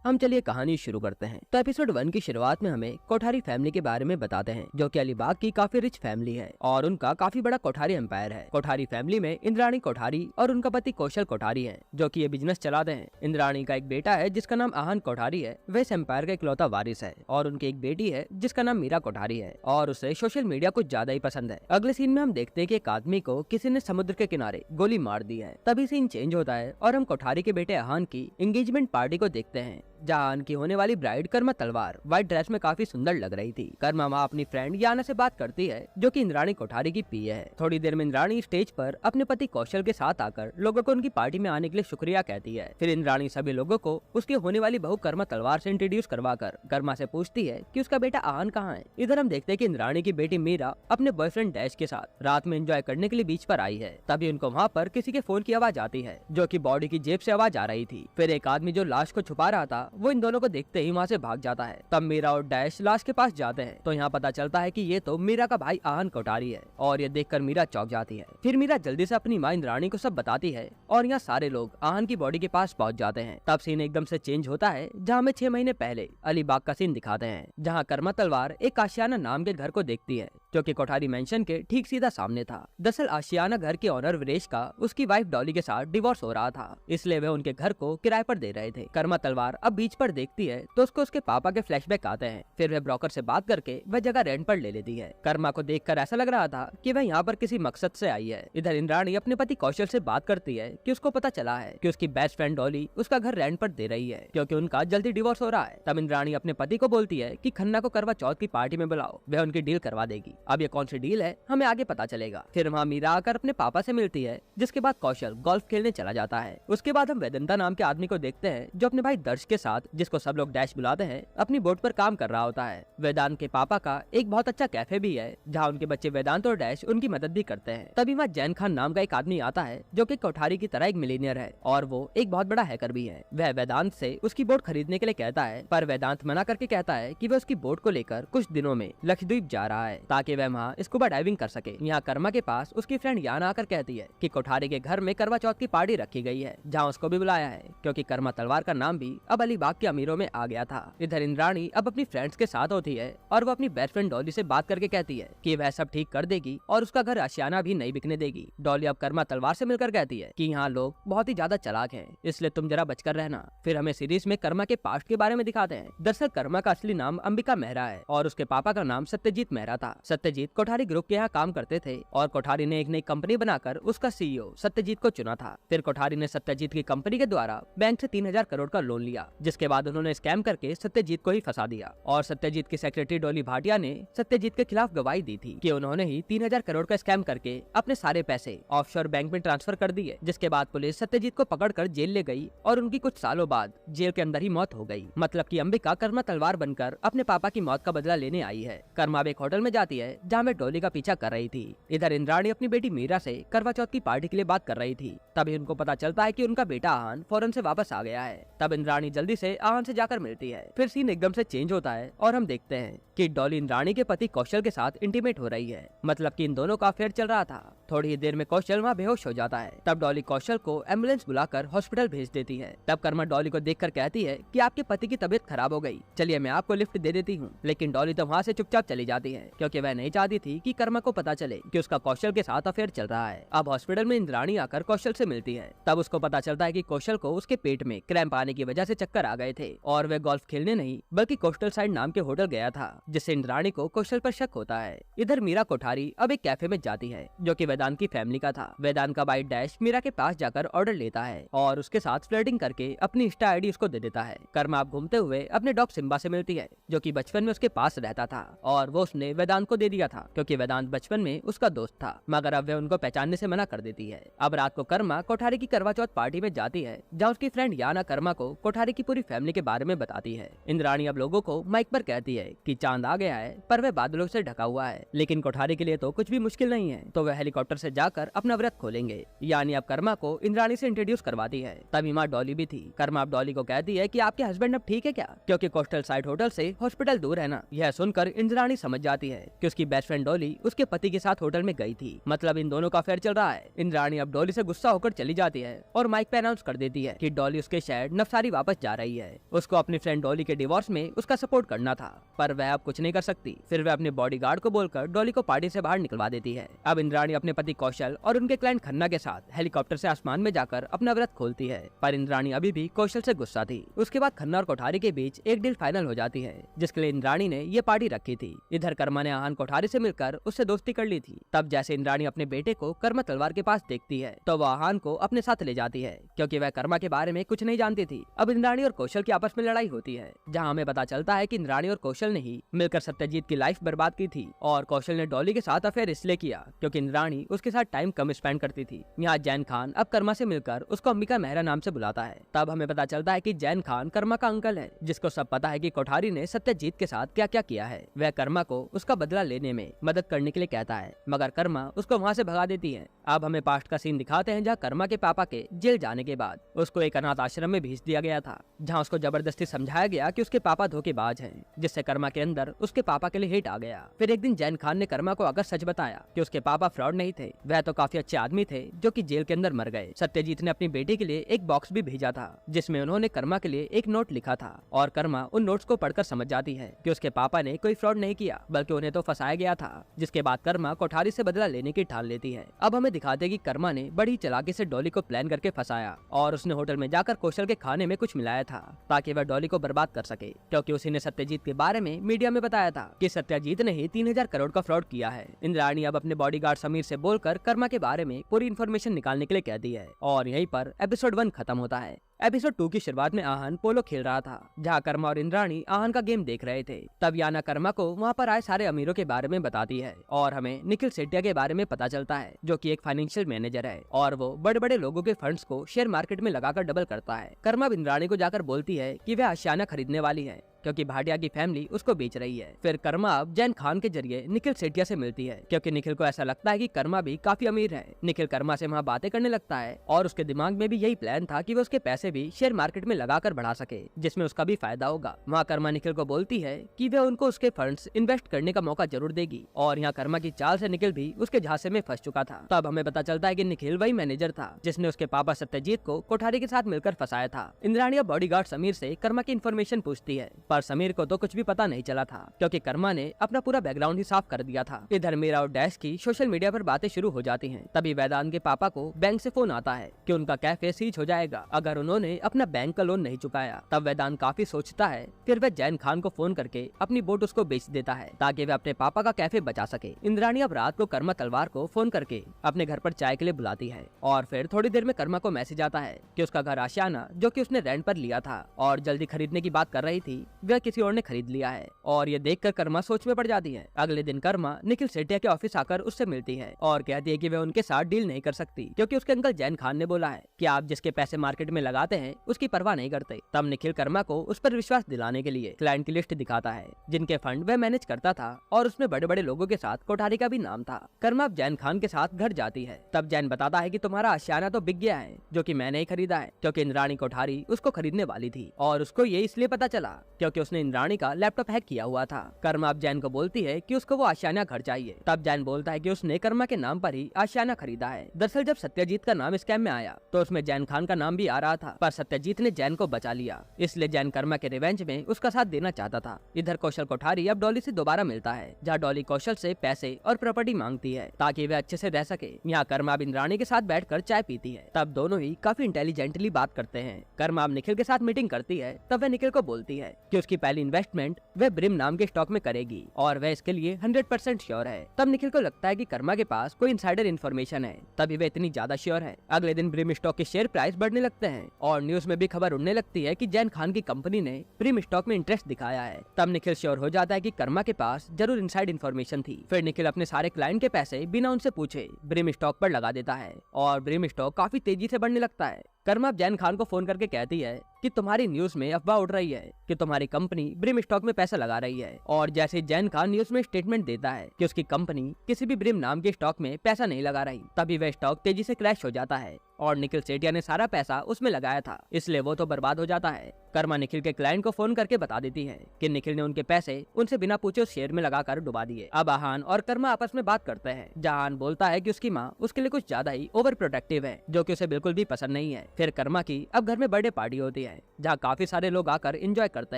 हम चलिए कहानी शुरू करते हैं। तो एपिसोड 1 की शुरुआत में हमें कोठारी फैमिली के बारे में बताते हैं, जो कि अलीबाग की काफी रिच फैमिली है और उनका काफी बड़ा कोठारी एम्पायर है। कोठारी फैमिली में इंद्राणी कोठारी और उनका पति कौशल कोठारी है, जो कि ये बिजनेस चलाते हैं। इंद्राणी का एक बेटा है जिसका नाम आहन कोठारी है, वह इस एम्पायर का इकलौता वारिस है, और उनकी एक बेटी है जिसका नाम मीरा कोठारी है और उसे सोशल मीडिया कुछ ज्यादा ही पसंद है। अगले सीन में हम देखते हैं कि एक आदमी को किसी ने समुद्र के किनारे गोली मार दी है। तभी सीन चेंज होता है और हम कोठारी के बेटे आहन की एंगेजमेंट पार्टी को देखते हैं, जहाँ आहन की होने वाली ब्राइड कर्मा तलवार व्हाइट ड्रेस में काफी सुंदर लग रही थी। कर्मा वहाँ अपनी फ्रेंड याना से बात करती है, जो कि इंद्राणी कोठारी की पीए है। थोड़ी देर में इंद्राणी स्टेज पर अपने पति कौशल के साथ आकर लोगों को उनकी पार्टी में आने के लिए शुक्रिया कहती है। फिर इंद्राणी सभी लोगों को उसकी होने वाली बहू कर्मा तलवार से इंट्रोड्यूस करवाकर कर्मा से पूछती है कि उसका बेटा आहन कहाँ है। इधर हम देखते हैं कि इंद्राणी की बेटी मीरा अपने बॉयफ्रेंड डैश के साथ रात में एंजॉय करने के लिए बीच पर आई है। तभी उनको वहाँ पर किसी के फोन की आवाज आती है, जो कि बॉडी की जेब से आवाज आ रही थी। फिर एक आदमी जो लाश को छुपा रहा था वो इन दोनों को देखते ही वहाँ से भाग जाता है। तब मीरा और डैश लाश के पास जाते हैं तो यहाँ पता चलता है कि ये तो मीरा का भाई आहन कोठारी है, और ये देखकर मीरा चौंक जाती है। फिर मीरा जल्दी से अपनी माँ इंद्राणी को सब बताती है और यहाँ सारे लोग आहन की बॉडी के पास पहुँच जाते हैं। तब सीन एकदम से चेंज होता है, जहाँ हमें 6 महीने पहले अलीबाग का सीन दिखाते हैं, जहाँ कर्मा तलवार एक आशियाना नाम के घर को देखती है, जो कि कोठारी मेंशन के ठीक सीधा सामने था। दरअसल आशियाना घर के ऑनर वीरेश का उसकी वाइफ डॉली के साथ डिवोर्स हो रहा था, इसलिए वे उनके घर को किराए पर दे रहे थे। कर्मा तलवार अब बीच पर देखती है तो उसको उसके पापा के फ्लैशबैक आते हैं। फिर वह ब्रोकर से बात करके वह जगह रेंट पर ले लेती है। कर्मा को देखकर ऐसा लग रहा था कि वह यहाँ पर किसी मकसद से आई है। इधर इंद्राणी अपने पति कौशल से बात करती है कि उसको पता चला है कि उसकी बेस्ट फ्रेंड डॉली उसका घर रेंट पर दे रही है, क्योंकि उनका जल्दी डिवोर्स हो रहा है। तब इंद्राणी अपने पति को बोलती है कि खन्ना को करवा चौथ की पार्टी में बुलाओ, वह उनकी डील करवा देगी। अब ये कौन सी डील है हमें आगे पता चलेगा। फिर वहाँ मीरा आकर अपने पापा से मिलती है, जिसके बाद कौशल गोल्फ खेलने चला जाता है। उसके बाद हम वेदंता नाम के आदमी को देखते हैं, जो अपने भाई दर्श के साथ, जिसको सब लोग डैश बुलाते हैं, अपनी बोट पर काम कर रहा होता है। वेदांत के पापा का एक बहुत अच्छा कैफे भी है, जहाँ उनके बच्चे वेदांत और डैश उनकी मदद भी करते हैं। तभी वहाँ जैन खान नाम का एक आदमी आता है, जो कि कोठारी की तरह एक मिलीनियर है और वो एक बहुत बड़ा हैकर भी है। वह वेदांत से उसकी बोट खरीदने के लिए कहता है, पर वेदांत मना करके कहता है कि वह उसकी बोट को लेकर कुछ दिनों में लक्षद्वीप जा रहा है, ताकि वह वहाँ स्कूबा डाइविंग कर सके। यहाँ कर्मा के पास उसकी फ्रेंड याना आकर कहती है कि कोठारी के घर में करवा चौथ की पार्टी रखी गई है, जहाँ उसको भी बुलाया है, क्योंकि कर्मा तलवार का नाम भी अब अलीबाग के अमीरों में आ गया था। इधर इंद्राणी अब अपनी फ्रेंड्स के साथ होती है और वो अपनी बेस्ट फ्रेंड डॉली से बात करके कहती है कि वह सब ठीक कर देगी और उसका घर आशियाना भी नहीं बिकने देगी। डॉली अब कर्मा तलवार से मिलकर कहती है कि यहाँ लोग बहुत ही ज्यादा चालाक हैं, इसलिए तुम जरा बचकर रहना। फिर हमें सीरीज में कर्मा के पास्ट के बारे में दिखाते हैं। दरअसल कर्मा का असली नाम अंबिका मेहरा है और उसके पापा का नाम सत्यजीत मेहरा था। सत्यजीत कोठारी ग्रुप के यहाँ काम करते थे और कोठारी ने एक नई कंपनी बनाकर उसका सीईओ सत्यजीत को चुना था। फिर कोठारी ने सत्यजीत की कंपनी के द्वारा बैंक से 3000 करोड़ का लोन लिया, जिसके बाद उन्होंने स्कैम करके सत्यजीत को ही फंसा दिया। और सत्यजीत की सेक्रेटरी डॉली भाटिया ने सत्यजीत के खिलाफ गवाही दी थी कि उन्होंने ही 3000 करोड़ का स्कैम करके अपने सारे पैसे ऑफशोर बैंक में ट्रांसफर कर दिए, जिसके बाद पुलिस सत्यजीत को पकड़कर जेल ले गई और उनकी कुछ सालों बाद जेल के अंदर ही मौत हो गई। मतलब कि अंबिका कर्मा तलवार बनकर अपने पापा की मौत का बदला लेने आई है। कर्मा एक होटल में जाती है, जहाँ में डॉली का पीछा कर रही थी। इधर इंद्राणी अपनी बेटी मीरा से करवा चौथ की पार्टी के लिए बात कर रही थी। तभी उनको पता चलता है कि उनका बेटा आहन फौरन से वापस आ गया है। तब इंद्राणी जल्दी से आहन से जाकर मिलती है। फिर सीन एकदम से चेंज होता है और हम देखते हैं कि डॉली इंद्राणी के पति कौशल के साथ इंटीमेट हो रही है। मतलब कि इन दोनों का अफेयर चल रहा था। थोड़ी ही देर में कौशल वहाँ बेहोश हो जाता है। तब डॉली कौशल को एम्बुलेंस बुलाकर हॉस्पिटल भेज देती है। तब कर्मा डॉली को देखकर कहती है कि आपके पति की तबीयत खराब हो गई, चलिए मैं आपको लिफ्ट दे देती हूँ। लेकिन डॉली तो वहाँ से चुपचाप चली जाती है, क्योंकि वह नहीं चाहती थी कि कर्मा को पता चले कि उसका कौशल के साथ अफेयर चल रहा है। अब हॉस्पिटल में इंद्राणी आकर कौशल से मिलती है। तब उसको पता चलता है कि कौशल को उसके पेट में क्रैम्प आने की वजह से चक्कर आ गए थे और वह गोल्फ खेलने नहीं बल्कि कोस्टल साइड नाम के होटल गया था, जिससे इंद्राणी को कौशल पर शक होता है। इधर मीरा कोठारी अब एक कैफे में जाती है, जो कि वेदांत की फैमिली का था। वेदांत का भाई डैश मीरा के पास जाकर ऑर्डर लेता है और उसके साथ फ्लर्टिंग करके अपनी इंस्टा आईडी उसको दे देता है। कर्मा अब घूमते हुए अपने डॉग सिम्बा से मिलती है, जो कि बचपन में उसके पास रहता था और वो उसने वेदांत को दे दिया था, क्योंकि वेदांत बचपन में उसका दोस्त था, मगर अब वह उनको पहचानने से मना कर देती है। अब रात को कर्मा कोठारी की करवा चौथ पार्टी में जाती है, जहाँ उसकी फ्रेंड याना कर्मा को कोठारी की पूरी फैमिली के बारे में बताती है। इंद्राणी अब लोगों को माइक पर कहती है कि चांद आ गया है, पर वह बादलों से ढका हुआ है, लेकिन कोठारी के लिए तो कुछ भी मुश्किल नहीं है, तो वह हेलीकॉप्टर से जाकर अपना व्रत खोलेंगे। यानी अब कर्मा को इंद्राणी से इंट्रोड्यूस करवाती है। तभी माँ डॉली भी थी। कर्मा अब डॉली को कहती है कि आपके हस्बैंड अब ठीक है क्या, क्योंकि कोस्टल साइड होटल से हॉस्पिटल दूर है ना। यह सुनकर इंद्राणी समझ जाती है कि उसकी बेस्ट फ्रेंड डॉली उसके पति के साथ होटल में गई थी, मतलब इन दोनों का अफेयर चल रहा है। इंद्राणी अब डॉली से गुस्सा होकर चली जाती है और माइक पे अनाउंस कर देती है कि डॉली उसके शायद नफसारी वापस जा रही है। उसको अपनी फ्रेंड डॉली के डिवोर्स में उसका सपोर्ट करना था, पर वह अब कुछ नहीं कर सकती। फिर वह अपने बॉडीगार्ड को बोलकर डॉली को पार्टी से बाहर निकलवा देती है। अब इंद्राणी अपने पति कौशल और उनके क्लाइंट खन्ना के साथ हेलीकॉप्टर से आसमान में जाकर अपना व्रत खोलती है, पर इंद्राणी अभी भी कौशल से गुस्सा थी। उसके बाद खन्ना और कोठारी के बीच एक डील फाइनल हो जाती है, जिसके लिए इंद्राणी ने ये पार्टी रखी थी। इधर कर्मा ने आहान कोठारी से मिलकर उससे दोस्ती कर ली थी। तब जैसे इंद्राणी अपने बेटे को कर्मा तलवार के पास देखती है तो वह आहान को अपने साथ ले जाती है, क्योंकि वह कर्मा के बारे में कुछ नहीं जानती थी। अब इंद्राणी और कौशल की आपस में लड़ाई होती है, जहाँ हमें पता चलता है कि इंद्राणी और कौशल ने ही मिलकर सत्यजीत की लाइफ बर्बाद की थी, और कौशल ने डॉली के साथ अफेयर इसलिए किया क्योंकि इंद्राणी उसके साथ टाइम कम स्पेंड करती थी। यहाँ जैन खान अब कर्मा से मिलकर उसको अंबिका मेहरा नाम से बुलाता है। तब हमें पता चलता है कि जैन खान कर्मा का अंकल है, जिसको सब पता है कि कोठारी ने सत्यजीत के साथ क्या क्या किया है। वह कर्मा को उसका बदला लेने में मदद करने के लिए कहता है, मगर कर्मा उसको वहाँ से भगा देती है। अब हमें पास्ट का सीन दिखाते हैं, जहाँ कर्मा के पापा के जेल जाने के बाद उसको एक अनाथ आश्रम में भेज दिया गया था, जहाँ उसको जबरदस्ती समझाया गया कि उसके पापा धोखेबाज हैं, जिससे कर्मा के अंदर उसके पापा के लिए हेट आ गया। फिर एक दिन जैन खान ने कर्मा को अगर सच बताया कि उसके पापा फ्रॉड नहीं थे, वह तो काफी अच्छे आदमी थे जो कि जेल के अंदर मर गए। सत्यजीत ने अपनी बेटी के लिए एक बॉक्स भी भेजा था, जिसमें उन्होंने कर्मा के लिए एक नोट लिखा था, और कर्मा उन नोट्स को पढ़कर समझ जाती है कि उसके पापा ने कोई फ्रॉड नहीं किया, बल्कि उन्हें तो फंसाया गया था। जिसके बाद कर्मा कोठारी से बदला लेने की ठान लेती है। अब हमें दिखाते कि कर्मा ने बड़ी चालाकी से डॉली को प्लान करके फंसाया, और उसने होटल में जाकर कौशल के खाने में कुछ मिलाया था ताकि वह डॉली को बर्बाद कर सके, क्योंकि उसी ने सत्यजीत के बारे में मीडिया में बताया था कि सत्यजीत ने ही 3000 करोड़ का फ्रॉड किया है। इंद्राणी अब अपने बॉडीगार्ड समीर से बोलकर कर्मा के बारे में पूरी इन्फॉर्मेशन निकालने के लिए कहती है, और यहीं पर एपिसोड 1 खत्म होता है। एपिसोड 2 की शुरुआत में आहान पोलो खेल रहा था, जहाँ कर्मा और इंद्राणी आहान का गेम देख रहे थे। तब याना कर्मा को वहाँ पर आए सारे अमीरों के बारे में बताती है, और हमें निखिल सेठिया के बारे में पता चलता है, जो कि एक फाइनेंशियल मैनेजर है, और वो बड़े बड़े लोगों के फंड्स को शेयर मार्केट में लगाकर डबल करता है। कर्मा इंद्राणी को जाकर बोलती है कि वह आशियाना खरीदने वाली है, क्योंकि भाटिया की फैमिली उसको बेच रही है। फिर कर्मा अब जैन खान के जरिए निखिल सेठिया से मिलती है, क्योंकि निखिल को ऐसा लगता है कि कर्मा भी काफी अमीर है। निखिल कर्मा से वहाँ बातें करने लगता है, और उसके दिमाग में भी यही प्लान था कि वो उसके पैसे भी शेयर मार्केट में लगाकर बढ़ा सके, जिसमें उसका भी फायदा होगा। वहाँ कर्मा निखिल को बोलती है कि वह उनको उसके फंड्स इन्वेस्ट करने का मौका जरूर देगी, और यहाँ कर्मा की चाल से निखिल भी उसके झांसे में फंस चुका था। तब हमें पता चलता है कि निखिल वही मैनेजर था जिसने उसके पापा सत्यजीत को कोठारी के साथ मिलकर फंसाया था। इंद्राणी बॉडीगार्ड समीर से कर्मा की इन्फॉर्मेशन पूछती है, पर समीर को तो कुछ भी पता नहीं चला था, क्योंकि कर्मा ने अपना पूरा बैकग्राउंड ही साफ कर दिया था। इधर मीरा और डैश की सोशल मीडिया पर बातें शुरू हो जाती हैं। तभी वेदांत के पापा को बैंक से फोन आता है कि उनका कैफे सीज हो जाएगा अगर उन्होंने अपना बैंक का लोन नहीं चुकाया। तब वेदांत काफी सोचता है, फिर वह जैन खान को फोन करके अपनी बोट उसको बेच देता है, ताकि वह अपने पापा का कैफे बचा सके। इंद्राणी अब रात को कर्मा तलवार को फोन करके अपने घर पर चाय के लिए बुलाती है, और फिर थोड़ी देर में कर्मा को मैसेज आता है कि उसका घर आशियाना, जो कि उसने रेंट पर लिया था और जल्दी खरीदने की बात कर रही थी, वह किसी और ने खरीद लिया है। और ये देखकर कर्मा सोच में पड़ जाती है। अगले दिन कर्मा निखिल सेठिया के ऑफिस आकर उससे मिलती है, और कहती है कि वह उनके साथ डील नहीं कर सकती, क्योंकि उसके अंकल जैन खान ने बोला है कि आप जिसके पैसे मार्केट में लगाते हैं उसकी परवाह नहीं करते। तब निखिल कर्मा को उस पर विश्वास दिलाने के लिए क्लाइंट की लिस्ट दिखाता है, जिनके फंड वह मैनेज करता था, और उसमें बड़े बड़े लोगों के साथ कोठारी का भी नाम था। कर्मा अब जैन खान के साथ घर जाती है। तब जैन बताता है कि तुम्हारा आशियाना तो बिक गया है, जो कि मैंने ही खरीदा है, क्योंकि इंद्राणी कोठारी उसको खरीदने वाली थी, और उसको ये इसलिए पता चला क्योंकि उसने इंद्राणी का लैपटॉप हैक किया हुआ था। कर्मा अब जैन को बोलती है कि उसको वो आशियाना घर चाहिए। तब जैन बोलता है कि उसने कर्मा के नाम पर ही आशियाना खरीदा है। दरअसल जब सत्यजीत का नाम स्कैम में आया तो उसमें जैन खान का नाम भी आ रहा था, पर सत्यजीत ने जैन को बचा लिया, इसलिए जैन कर्मा के रिवेंज में उसका साथ देना चाहता था। इधर कौशल कोठारी अब डॉली से दोबारा मिलता है, जहाँ डॉली कौशल से पैसे और प्रॉपर्टी मांगती है ताकि वह अच्छे से रह सके। यहाँ कर्मा अब इंद्राणी के साथ बैठकर चाय पीती है। तब दोनों ही काफी इंटेलिजेंटली बात करते हैं। कर्मा अब निखिल के साथ मीटिंग करती है। तब वह निखिल को बोलती है कि उसकी पहली इन्वेस्टमेंट वह ब्रिम नाम के स्टॉक में करेगी, और वह इसके लिए 100% श्योर है। तब निखिल को लगता है कि कर्मा के पास कोई इनसाइडर इन्फॉर्मेशन है, तभी वह इतनी ज्यादा श्योर है। अगले दिन ब्रिम स्टॉक के शेयर प्राइस बढ़ने लगते हैं, और न्यूज में भी खबर उड़ने लगती है कि जैन खान की कंपनी ने ब्रिम स्टॉक में इंटरेस्ट दिखाया है। तब निखिल श्योर हो जाता है कि कर्मा के पास जरूर इनसाइड इन्फॉर्मेशन थी। फिर निखिल अपने सारे क्लाइंट के पैसे बिना उनसे पूछे ब्रिम स्टॉक पर लगा देता है, और ब्रिम स्टॉक काफी तेजी से बढ़ने लगता है। कर्मा जैन खान को फोन करके कहती है कि तुम्हारी न्यूज में अफवाह उड़ रही है कि तुम्हारी कंपनी ब्रिम स्टॉक में पैसा लगा रही है, और जैसे जैन खान न्यूज में स्टेटमेंट देता है कि उसकी कंपनी किसी भी ब्रिम नाम के स्टॉक में पैसा नहीं लगा रही, तभी वह स्टॉक तेजी से क्रैश हो जाता है, और निखिल सेठिया ने सारा पैसा उसमें लगाया था, इसलिए वो तो बर्बाद हो जाता है। कर्मा निखिल के क्लाइंट को फोन करके बता देती है कि निखिल ने उनके पैसे उनसे बिना पूछे उस शेयर में लगाकर डुबा दिए। अब आहान और कर्मा आपस में बात करते हैं। जहान बोलता है कि उसकी माँ उसके लिए कुछ ज्यादा ही ओवर प्रोटेक्टिव है, जो कि उसे बिल्कुल भी पसंद नहीं है। फिर कर्मा की अब घर में बर्थडे पार्टी होती है, है जहाँ काफी सारे लोग आकर एंजॉय करते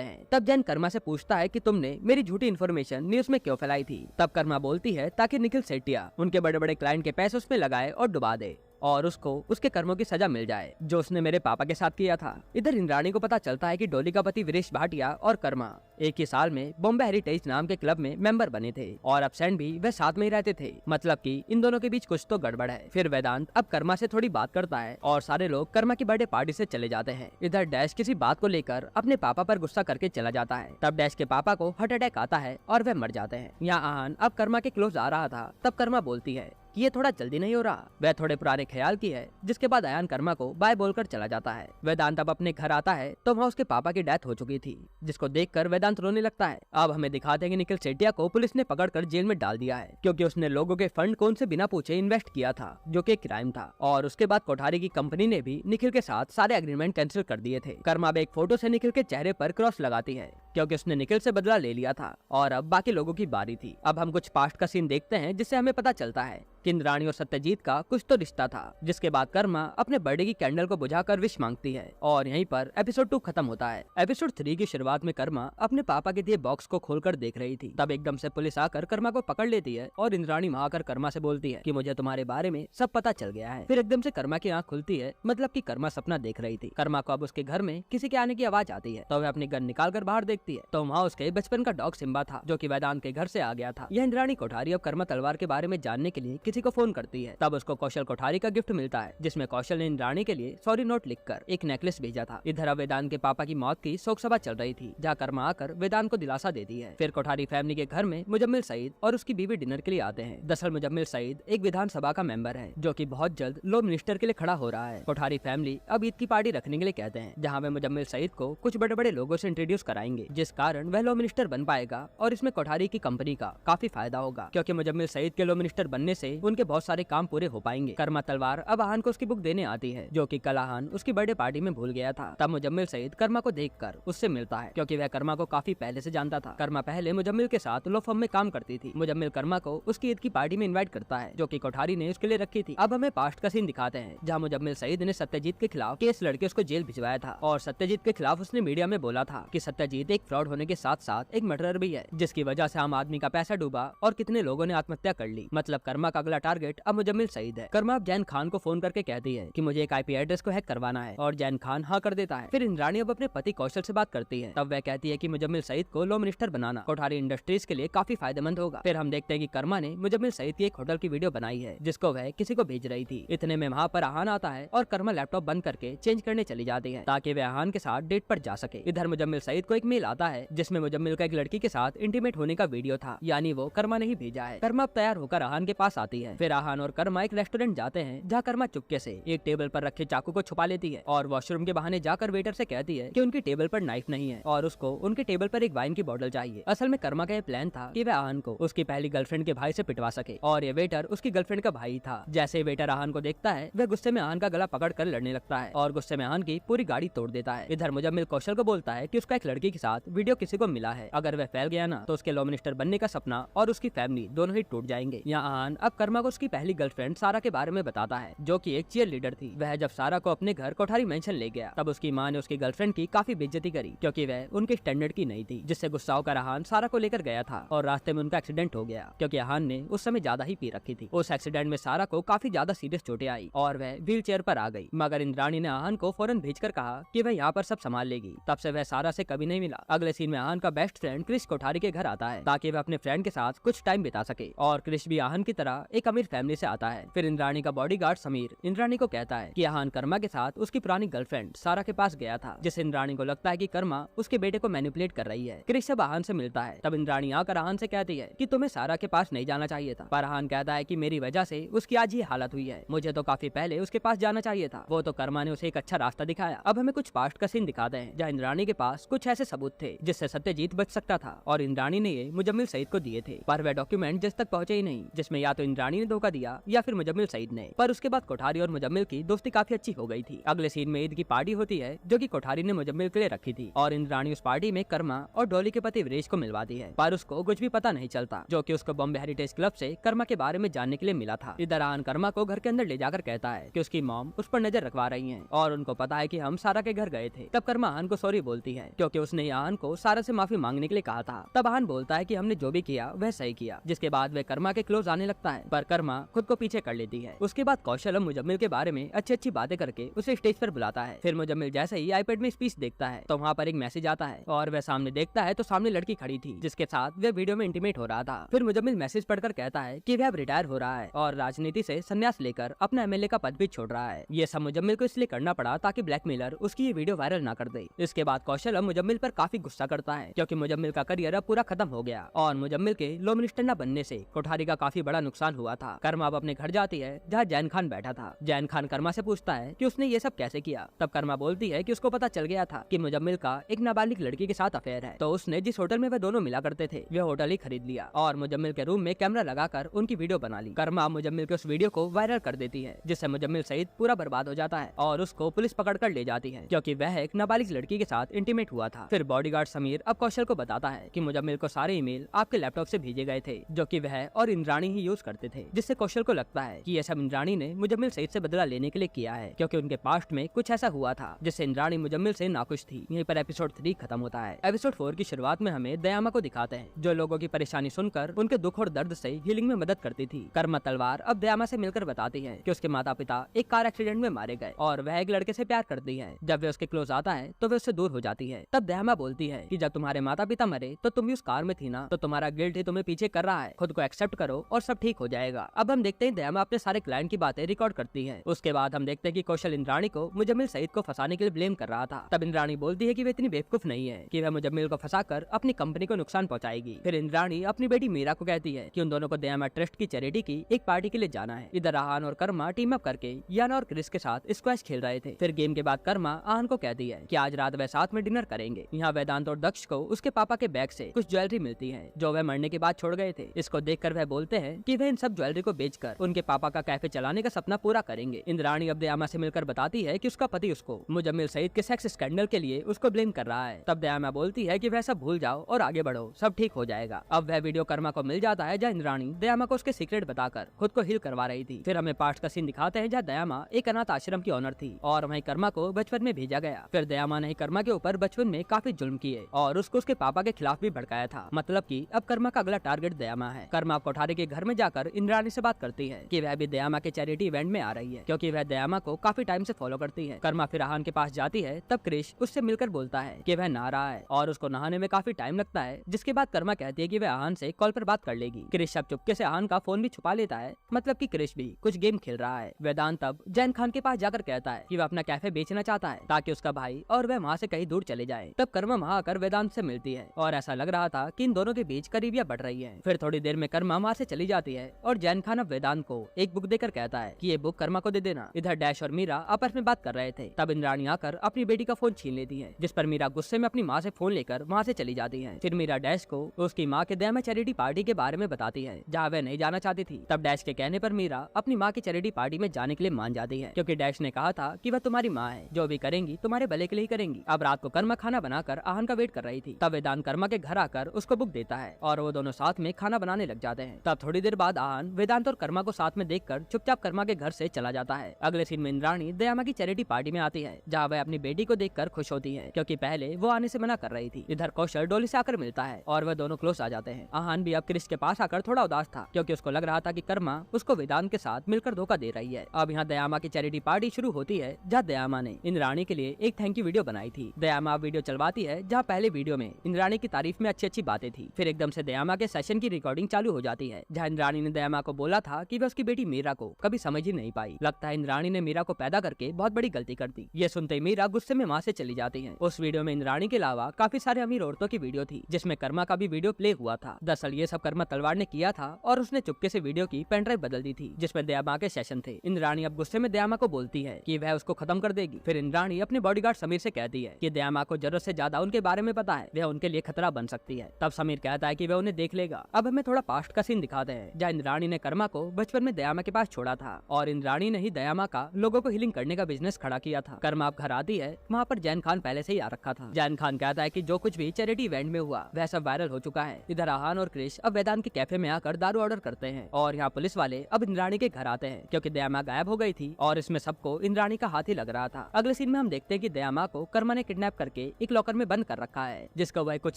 हैं। तब जैन कर्मा से पूछता है कि तुमने मेरी झूठी इन्फॉर्मेशन न्यूज में क्यों फैलाई थी। तब कर्मा बोलती है ताकि निखिल सेठिया उनके बड़े बड़े क्लाइंट के पैसे उसमें लगाए और डुबा दे और उसको उसके कर्मों की सजा मिल जाए जो उसने मेरे पापा के साथ किया था। इधर इंद्राणी को पता चलता है कि डोली का पति वीरेश भाटिया और कर्मा एक ही साल में बॉम्बे हेरिटेज नाम के क्लब में मेंबर बने थे और अब्सेंट भी वह साथ में ही रहते थे, मतलब कि इन दोनों के बीच कुछ तो गड़बड़ है। फिर वेदांत अब कर्मा से थोड़ी बात करता है और सारे लोग कर्मा की बर्थडे पार्टी से चले जाते हैं। इधर डैश किसी बात को लेकर अपने पापा पर गुस्सा करके चला जाता है। तब डैश के पापा को हार्ट अटैक आता है और वह मर जाते हैं। यहाँ आहान अब कर्मा के क्लोज आ रहा था। तब कर्मा बोलती है कि ये थोड़ा जल्दी नहीं हो रहा। वह थोड़े पुराने ख्याल की है, जिसके बाद आयान कर्मा को बाय बोलकर चला जाता है। वेदांत अब अपने घर आता है तो वहाँ उसके पापा की डेथ हो चुकी थी, जिसको देखकर वेदांत रोने लगता है। अब हमें दिखाते हैं कि निखिल सेठिया को पुलिस ने पकड़कर जेल में डाल दिया है क्योंकि उसने लोगों के फंड को उनसे बिना पूछे इन्वेस्ट किया था, जो कि क्राइम था। और उसके बाद कोठारी की कंपनी ने भी निखिल के साथ सारे एग्रीमेंट कैंसिल कर दिए थे। कर्मा अब एक फोटो से निखिल के चेहरे पर क्रॉस लगाती है क्योंकि उसने निखिल से बदला ले लिया था और अब बाकी लोगों की बारी थी। अब हम कुछ पास्ट का सीन देखते हैं जिससे हमें पता चलता है कि इंद्राणी और सत्यजीत का कुछ तो रिश्ता था। जिसके बाद कर्मा अपने बर्थडे की कैंडल को बुझाकर विश मांगती है और यहीं पर एपिसोड 2 खत्म होता है। एपिसोड 3 की शुरुआत में कर्मा अपने पापा के दिए बॉक्स को खोलकर देख रही थी। तब एकदम से पुलिस आकर कर्मा को पकड़ लेती है और इंद्राणी वहां आकर कर्मा से बोलती है कि मुझे तुम्हारे बारे में सब पता चल गया है। फिर एकदम से कर्मा की आंख खुलती है, मतलब कि कर्मा सपना देख रही थी। कर्मा को अब उसके घर में किसी के आने की आवाज आती है तो वह अपनी गन निकाल कर बाहर देखती है तो वहाँ उसके बचपन का डॉग सिम्बा था जो कि वेदांत के घर से आ गया था। यह इंद्राणी कोठारी अब कर्मा तलवार के बारे में जानने के लिए किसी को फोन करती है। तब उसको कौशल कोठारी का गिफ्ट मिलता है जिसमें कौशल ने इंद्राणी के लिए सॉरी नोट लिखकर एक नेकलेस भेजा था। इधर अब वेदांत के पापा की मौत की शोक सभा चल रही थी जहाँ कर्मा आकर वेदांत को दिलासा देती है। फिर कोठारी फैमिली के घर में मुजम्मिल सईद और उसकी बीवी डिनर के लिए आते हैं। दरअसल मुजम्मिल सईद एक विधानसभा का मेंबर है जो कि बहुत जल्द लॉ मिनिस्टर के लिए खड़ा हो रहा है। कोठारी फैमिली अब ईद की पार्टी रखने के लिए कहते हैं जहाँ वे मुजम्मिल सईद को कुछ बड़े बड़े लोगों से इंट्रोड्यूस कराएंगे, जिस कारण वह लॉ मिनिस्टर बन पाएगा और इसमें कोठारी की कंपनी का काफी फायदा होगा क्योंकि मुजम्मिल सईद के लॉ मिनिस्टर बनने से उनके बहुत सारे काम पूरे हो पाएंगे। कर्मा तलवार अब आहान को उसकी बुक देने आती है जो कि कल आहान उसकी बर्थडे पार्टी में भूल गया था। तब मुजम्मिल सईद कर्मा को देखकर उससे मिलता है क्योंकि वह कर्मा को काफी पहले से जानता था। कर्मा पहले मुजम्मिल के साथ लॉ फर्म में काम करती थी। मुजम्मिल कर्मा को उसकी ईद की पार्टी में इनवाइट करता है जो कि कोठारी ने उसके लिए रखी थी। अब हमें पास्ट का सीन दिखाते हैं जहाँ मुजम्मिल सईद ने सत्यजीत के खिलाफ केस लड़के उसको जेल भिजवाया था और सत्यजीत के खिलाफ उसने मीडिया में बोला था कि सत्यजीत एक फ्रॉड होने के साथ साथ एक मर्डरर भी है, जिसकी वजह से आम आदमी का पैसा डूबा और कितने लोगों ने आत्महत्या कर ली। मतलब कर्मा का अगला टारगेट अब मुजम्मिल सईद है। कर्मा अब जैन खान को फोन करके कहती है कि मुझे एक आईपी एड्रेस को हैक करवाना है और जैन खान हाँ कर देता है। फिर इंद्राणी अब अपने पति कौशल से बात करती है। तब वह कहती है कि मुजम्मिल सईद को लॉ मिनिस्टर बनाना कोठारी इंडस्ट्रीज के लिए काफी फायदेमंद होगा। फिर हम देखते हैं कि कर्मा ने मुजम्मिल सईद की एक होटल की वीडियो बनाई है जिसको वह किसी को भेज रही थी। इतने में वहाँ पर आहान आता है और कर्मा लैपटॉप बंद करके चेंज करने चली जाती है ताकि वह आहान के साथ डेट पर जा सके। इधर मुजम्मिल सईद को एक मेल आता है जिसमें मुजम्मिल का एक लड़की के साथ इंटीमेट होने का वीडियो था, यानी वो कर्मा ने ही भेजा है। कर्मा अब तैयार होकर आहान के पास आती है। फिर आहान और कर्मा एक रेस्टोरेंट जाते हैं जहाँ कर्मा चुपके से एक टेबल पर रखे चाकू को छुपा लेती है और वॉशरूम के बहाने जाकर वेटर से कहती है कि उनकी टेबल पर नाइफ नहीं है और उसको उनके टेबल पर एक वाइन की बोतल चाहिए। असल में कर्मा का ये प्लान था कि वह आहान को उसकी पहली गर्लफ्रेंड के भाई से पिटवा सके और ये वेटर उसकी गर्लफ्रेंड का भाई था। जैसे वेटर आहान को देखता है वह गुस्से में आहान का गला पकड़ कर लड़ने लगता है और गुस्से में आहान की पूरी गाड़ी तोड़ देता है। इधर मुजम्मिल कौशल को बोलता है कि उसका एक लड़की के साथ वीडियो किसी को मिला है, अगर वह फैल गया ना तो उसके लॉ मिनिस्टर बनने का सपना और उसकी फैमिली दोनों ही टूट जाएंगे। यहाँ आहान अब कर्मा को उसकी पहली गर्लफ्रेंड सारा के बारे में बताता है जो कि एक चीयर लीडर थी। वह जब सारा को अपने घर कोठारी मेंशन ले गया तब उसकी माँ ने उसकी गर्लफ्रेंड की काफी बेइज्जती करी क्योंकि वह उनके स्टैंडर्ड की नहीं थी, जिससे गुस्सा होकर आहान सारा को लेकर गया था और रास्ते में उनका एक्सीडेंट हो गया क्योंकि आहान ने उस समय ज्यादा ही पी रखी थी। उस एक्सीडेंट में सारा को काफी ज्यादा सीरियस चोटें आई और वह व्हील चेयर पर आ गई, मगर इंद्राणी ने आहान को फौरन भेजकर कहा कि वह यहाँ पर सब संभाल लेगी। तब से वह सारा से कभी नहीं मिला। अगले सीन में आहान का बेस्ट फ्रेंड क्रिश कोठारी के घर आता है ताकि वह अपने फ्रेंड के साथ कुछ टाइम बिता सके और क्रिश भी आहान की तरह एक अमीर फैमिली से आता है। फिर इंद्राणी का बॉडीगार्ड समीर इंद्राणी को कहता है कि आहान कर्मा के साथ उसकी पुरानी गर्लफ्रेंड सारा के पास गया था, जिससे इंद्राणी को लगता है कि कर्मा उसके बेटे को मैनिपुलेट कर रही है। क्रिश अब आहान से मिलता है। तब इंद्राणी आकर आहान से कहती है कि तुम्हें सारा के पास नहीं जाना चाहिए था, पर आहान कहता है कि मेरी वजह से उसकी आज ये हालत हुई है, मुझे तो काफी पहले उसके पास जाना चाहिए था, वो तो कर्मा ने उसे एक अच्छा रास्ता दिखाया। अब हमें कुछ पास्ट का सीन दिखाते हैं जहाँ इंद्राणी के पास कुछ ऐसे सबूत थे जिससे सत्यजीत बच सकता था और इंद्राणी ने ये मुजम्मिल सईद को दिए थे, पर वह डॉक्यूमेंट जिस तक पहुँचे ही नहीं, जिसमें या तो इंद्राणी इंद्राणी ने धोखा दिया या फिर मुजम्मिल सईद ने। पर उसके बाद कोठारी और मुजम्मिल की दोस्ती काफी अच्छी हो गई थी। अगले सीन में ईद की पार्टी होती है जो कि कोठारी ने मुजम्मिल के लिए रखी थी और इंद्राणी उस पार्टी में कर्मा और डॉली के पति वीरेश को मिलवाती है, पर उसको कुछ भी पता नहीं चलता, जो कि उसको बॉम्बे हेरिटेज क्लब से कर्मा के बारे में जानने के लिए मिला था। इधर आन कर्मा को घर के अंदर ले जाकर कहता है कि उसकी मॉम उस पर नजर रखवा रही है और उनको पता है कि हम सारा के घर गए थे। तब कर्मा आन को सॉरी बोलती है क्योंकि उसने आन को सारा से माफी मांगने के लिए कहा था। तब आन बोलता है कि हमने जो भी किया वह सही किया, जिसके बाद वह कर्मा के क्लोज आने लगता है, पर कर्मा खुद को पीछे कर लेती है। उसके बाद कौशल और मुजम्मिल के बारे में अच्छी अच्छी बातें करके उसे स्टेज पर बुलाता है। फिर मुजम्मिल जैसे ही आईपैड में स्पीच देखता है तो वहाँ पर एक मैसेज आता है और वह सामने देखता है तो सामने लड़की खड़ी थी जिसके साथ वह वीडियो में इंटीमेट हो रहा था। फिर मुजम्मिल मैसेज पढ़कर कहता है कि वह अब रिटायर हो रहा है और राजनीति से संन्यास लेकर अपना एमएलए का पद भी छोड़ रहा है। ये सब मुजम्मिल को इसलिए करना पड़ा ताकि ब्लैकमेलर उसकी ये वीडियो वायरल ना कर दे। इसके बाद कौशल अब मुजम्मिल पर काफी गुस्सा करता है क्योंकि मुजम्मिल का करियर अब पूरा खत्म हो गया और मुजम्मिल के लॉ मिनिस्टर न बनने से कोठारी का काफी बड़ा नुकसान हुआ था। कर्मा अब अपने घर जाती है जहाँ जैन खान बैठा था। जैन खान कर्मा से पूछता है कि उसने ये सब कैसे किया। तब कर्मा बोलती है कि उसको पता चल गया था कि मुजम्मिल का एक नाबालिग लड़की के साथ अफेयर है, तो उसने जिस होटल में वे दोनों मिला करते थे वह होटल ही खरीद लिया और मुजम्मिल के रूम में कैमरा लगाकर उनकी वीडियो बना ली। कर्मा मुजम्मिल के उस वीडियो को वायरल कर देती है जिससे मुजम्मिल सईद पूरा बर्बाद हो जाता है और उसको पुलिस पकड़ कर ले जाती है क्योंकि वह एक नाबालिग लड़की के साथ इंटीमेट हुआ था। फिर बॉडीगार्ड समीर अब कौशल को बताता है कि मुजम्मिल को सारे ईमेल आपके लैपटॉप से भेजे गए थे जो कि वह और इंद्राणी ही यूज करते थे, जिससे कौशल को लगता है कि यह सब इंद्राणी ने मुजम्मिल सईद से बदला लेने के लिए किया है क्योंकि उनके पास्ट में कुछ ऐसा हुआ था जिससे इंद्राणी मुजम्मिल से नाखुश थी। यहीं पर एपिसोड 3 खत्म होता है। एपिसोड 4 की शुरुआत में हमें दयामा को दिखाते हैं जो लोगों की परेशानी सुनकर उनके दुख और दर्द से हीलिंग में मदद करती थी। कर्मा तलवार अब दयामा से मिलकर बताती है कि उसके माता पिता एक कार एक्सीडेंट में मारे गए और वह एक लड़के से प्यार करती है। जब वह उसके क्लोज आता है तो वह उससे दूर हो जाती है। तब दयामा बोलती है कि जब तुम्हारे माता पिता मरे तो तुम भी उस कार में थी ना, तो तुम्हारा गिल्ट ही तुम्हें पीछे कर रहा है, खुद को एक्सेप्ट करो और सब ठीक हो जाएगा। अब हम देखते हैं दयामा अपने सारे क्लाइंट की बातें रिकॉर्ड करती है। उसके बाद हम देखते हैं कि कौशल इंद्राणी को मुजम्मिल सईद को फंसाने के लिए ब्लेम कर रहा था। तब इंद्राणी बोलती है कि वह इतनी बेवकूफ नहीं है कि वह मुजम्मिल को फंसाकर अपनी कंपनी को नुकसान पहुंचाएगी। फिर इंद्राणी अपनी बेटी मीरा को कहती है कि उन दोनों को दयामा ट्रस्ट की चैरिटी की एक पार्टी के लिए जाना है। इधर आहान और कर्मा टीम अप करके याना और क्रिस के साथ स्क्वैश खेल रहे थे। फिर गेम के बाद कर्मा आहान को कहती है कि आज रात वह साथ में डिनर करेंगे। यहाँ वेदांत और दक्ष को उसके पापा के बैग से कुछ ज्वेलरी मिलती है जो वह मरने के बाद छोड़ गए थे। इसको देखकर वह बोलते हैं कि वह इन सब ज्वेलरी को बेचकर उनके पापा का कैफे चलाने का सपना पूरा करेंगे। इंद्राणी अब दयामा से मिलकर बताती है कि उसका पति उसको मुजम्मिल सईद के सेक्स स्कैंडल के लिए उसको ब्लेम कर रहा है। तब दयामा बोलती है कि वह सब भूल जाओ और आगे बढ़ो, सब ठीक हो जाएगा। अब वह वीडियो कर्मा को मिल जाता है जहाँ इंद्राणी दयामा को उसके सीक्रेट बताकर खुद को हील करवा रही थी। फिर हमें पास्ट का सीन दिखाते हैं जहाँ दयामा एक अनाथ आश्रम की ऑनर थी और वहीं कर्मा को बचपन में भेजा गया। फिर दयामा ने कर्मा के ऊपर बचपन में काफी जुल्म किए और उसको उसके पापा के खिलाफ भी भड़काया था। मतलब कि अब कर्मा का अगला टारगेट दयामा है। कर्मा कोठारी के घर में जाकर इंद्राणी से बात करती है कि वह भी दयामा के चैरिटी इवेंट में आ रही है क्योंकि वह दयामा को काफी टाइम से फॉलो करती है। कर्मा फिर आहान के पास जाती है। तब क्रिश उससे मिलकर बोलता है कि वह नहा रहा है और उसको नहाने में काफी टाइम लगता है, जिसके बाद कर्मा कहती है कि वह आहान से कॉल पर बात कर लेगी। क्रिश अब चुपके से आहान का फोन भी छुपा लेता है, मतलब कि क्रिश भी कुछ गेम खेल रहा है। वेदांत तब जैन खान के पास जाकर कहता है कि वह अपना कैफे बेचना चाहता है ताकि उसका भाई और वह वहाँ से कहीं दूर चले जाए। तब कर्मा वहाँ आकर वेदांत से मिलती है और ऐसा लग रहा था कि इन दोनों के बीच करीबियां बढ़ रही है। फिर थोड़ी देर में कर्मा वहाँ से चली जाती है और जैन खान अब वेदांत को एक बुक देकर कहता है कि ये बुक कर्मा को दे देना। इधर डैश और मीरा आपस में बात कर रहे थे। तब इंद्राणी आकर अपनी बेटी का फोन छीन लेती है, जिस पर मीरा गुस्से में अपनी माँ से फोन लेकर वहाँ से चली जाती है। फिर मीरा डैश को उसकी माँ के दयामा चैरिटी पार्टी के बारे में बताती है जहाँ वह नहीं जाना चाहती थी। तब डैश के कहने पर मीरा अपनी माँ की चैरिटी पार्टी में जाने के लिए मान जाती है क्योंकि डैश ने कहा था कि वह तुम्हारी माँ है, जो भी करेंगी तुम्हारे भले के लिए करेंगी। अब रात को कर्मा खाना बनाकर आहान का वेट कर रही थी। तब वेदांत कर्मा के घर आकर उसको बुक देता है और वो दोनों साथ में खाना बनाने लग जाते हैं। तब थोड़ी देर बाद आहान वेदांत और कर्मा को साथ में देखकर चुपचाप कर्मा के घर से चला जाता है। अगले सीन में इंद्राणी दयामा की चैरिटी पार्टी में आती है जहाँ वह अपनी बेटी को देखकर खुश होती है क्योंकि पहले वो आने से मना कर रही थी। इधर कौशल डोली से आकर मिलता है और वह दोनों क्लोज आ जाते हैं। आहान भी अब क्रिश के पास आकर थोड़ा उदास था क्योंकि उसको लग रहा था कि कर्मा उसको वेदांत के साथ मिलकर धोखा दे रही है। अब यहाँ दयामा की चैरिटी पार्टी शुरू होती है जहाँ दयामा ने इंद्राणी के लिए एक थैंक यू वीडियो बनाई थी। दयामा वीडियो चलवाती है जहाँ पहले वीडियो में इंद्राणी की तारीफ में अच्छी अच्छी बातें थी। फिर एकदम से दयामा के सेशन की रिकॉर्डिंग चालू हो जाती है जहाँ इंद्राणी ने दयामा को बोला था कि वह उसकी बेटी मीरा को कभी समझ ही नहीं पाई। लगता है इंद्राणी ने मीरा को पैदा करके बहुत बड़ी गलती कर दी। ये सुनते मीरा गुस्से में वहाँ से चली जाती है। उस वीडियो में इंद्राणी के अलावा काफी सारे अमीर औरतों की वीडियो थी जिसमें कर्मा का भी वीडियो प्ले हुआ था। दरअसल ये सब कर्मा तलवार ने किया था और उसने चुपके से वीडियो की पेन ड्राइव बदल दी थी जिसमें दयामा के सेशन थे। इंद्राणी अब गुस्से में दयामा को बोलती है कि वह उसको खत्म कर देगी। फिर इंद्राणी अपने बॉडीगार्ड समीर से कहती है कि दयामा को जरूरत से ज्यादा उनके बारे में पता है, वह उनके लिए खतरा बन सकती है। तब समीर कहता है कि वह उन्हें देख लेगा। अब हमें थोड़ा पास्ट का सीन दिखाते हैं जहाँ इंद्राणी इंद्राणी ने कर्मा को बचपन में दयामा के पास छोड़ा था और इंद्राणी ने ही दयामा का लोगों को हीलिंग करने का बिजनेस खड़ा किया था। कर्मा अब घर आती है, वहाँ पर जैन खान पहले से ही आ रखा था। जैन खान कहता है कि जो कुछ भी चैरिटी इवेंट में हुआ वह सब वायरल हो चुका है। इधर आहान और क्रिश अब वेदांत के कैफे में आकर दारू ऑर्डर करते हैं और यहाँ पुलिस वाले अब इंद्राणी के घर आते हैं क्योंकि दयामा गायब हो गई थी और इसमें सबको इंद्राणी का हाथ ही लग रहा था। अगले सीन में हम देखते हैं कि दयामा को कर्मा ने किडनैप करके एक लॉकर में बंद कर रखा है जिसको वह कुछ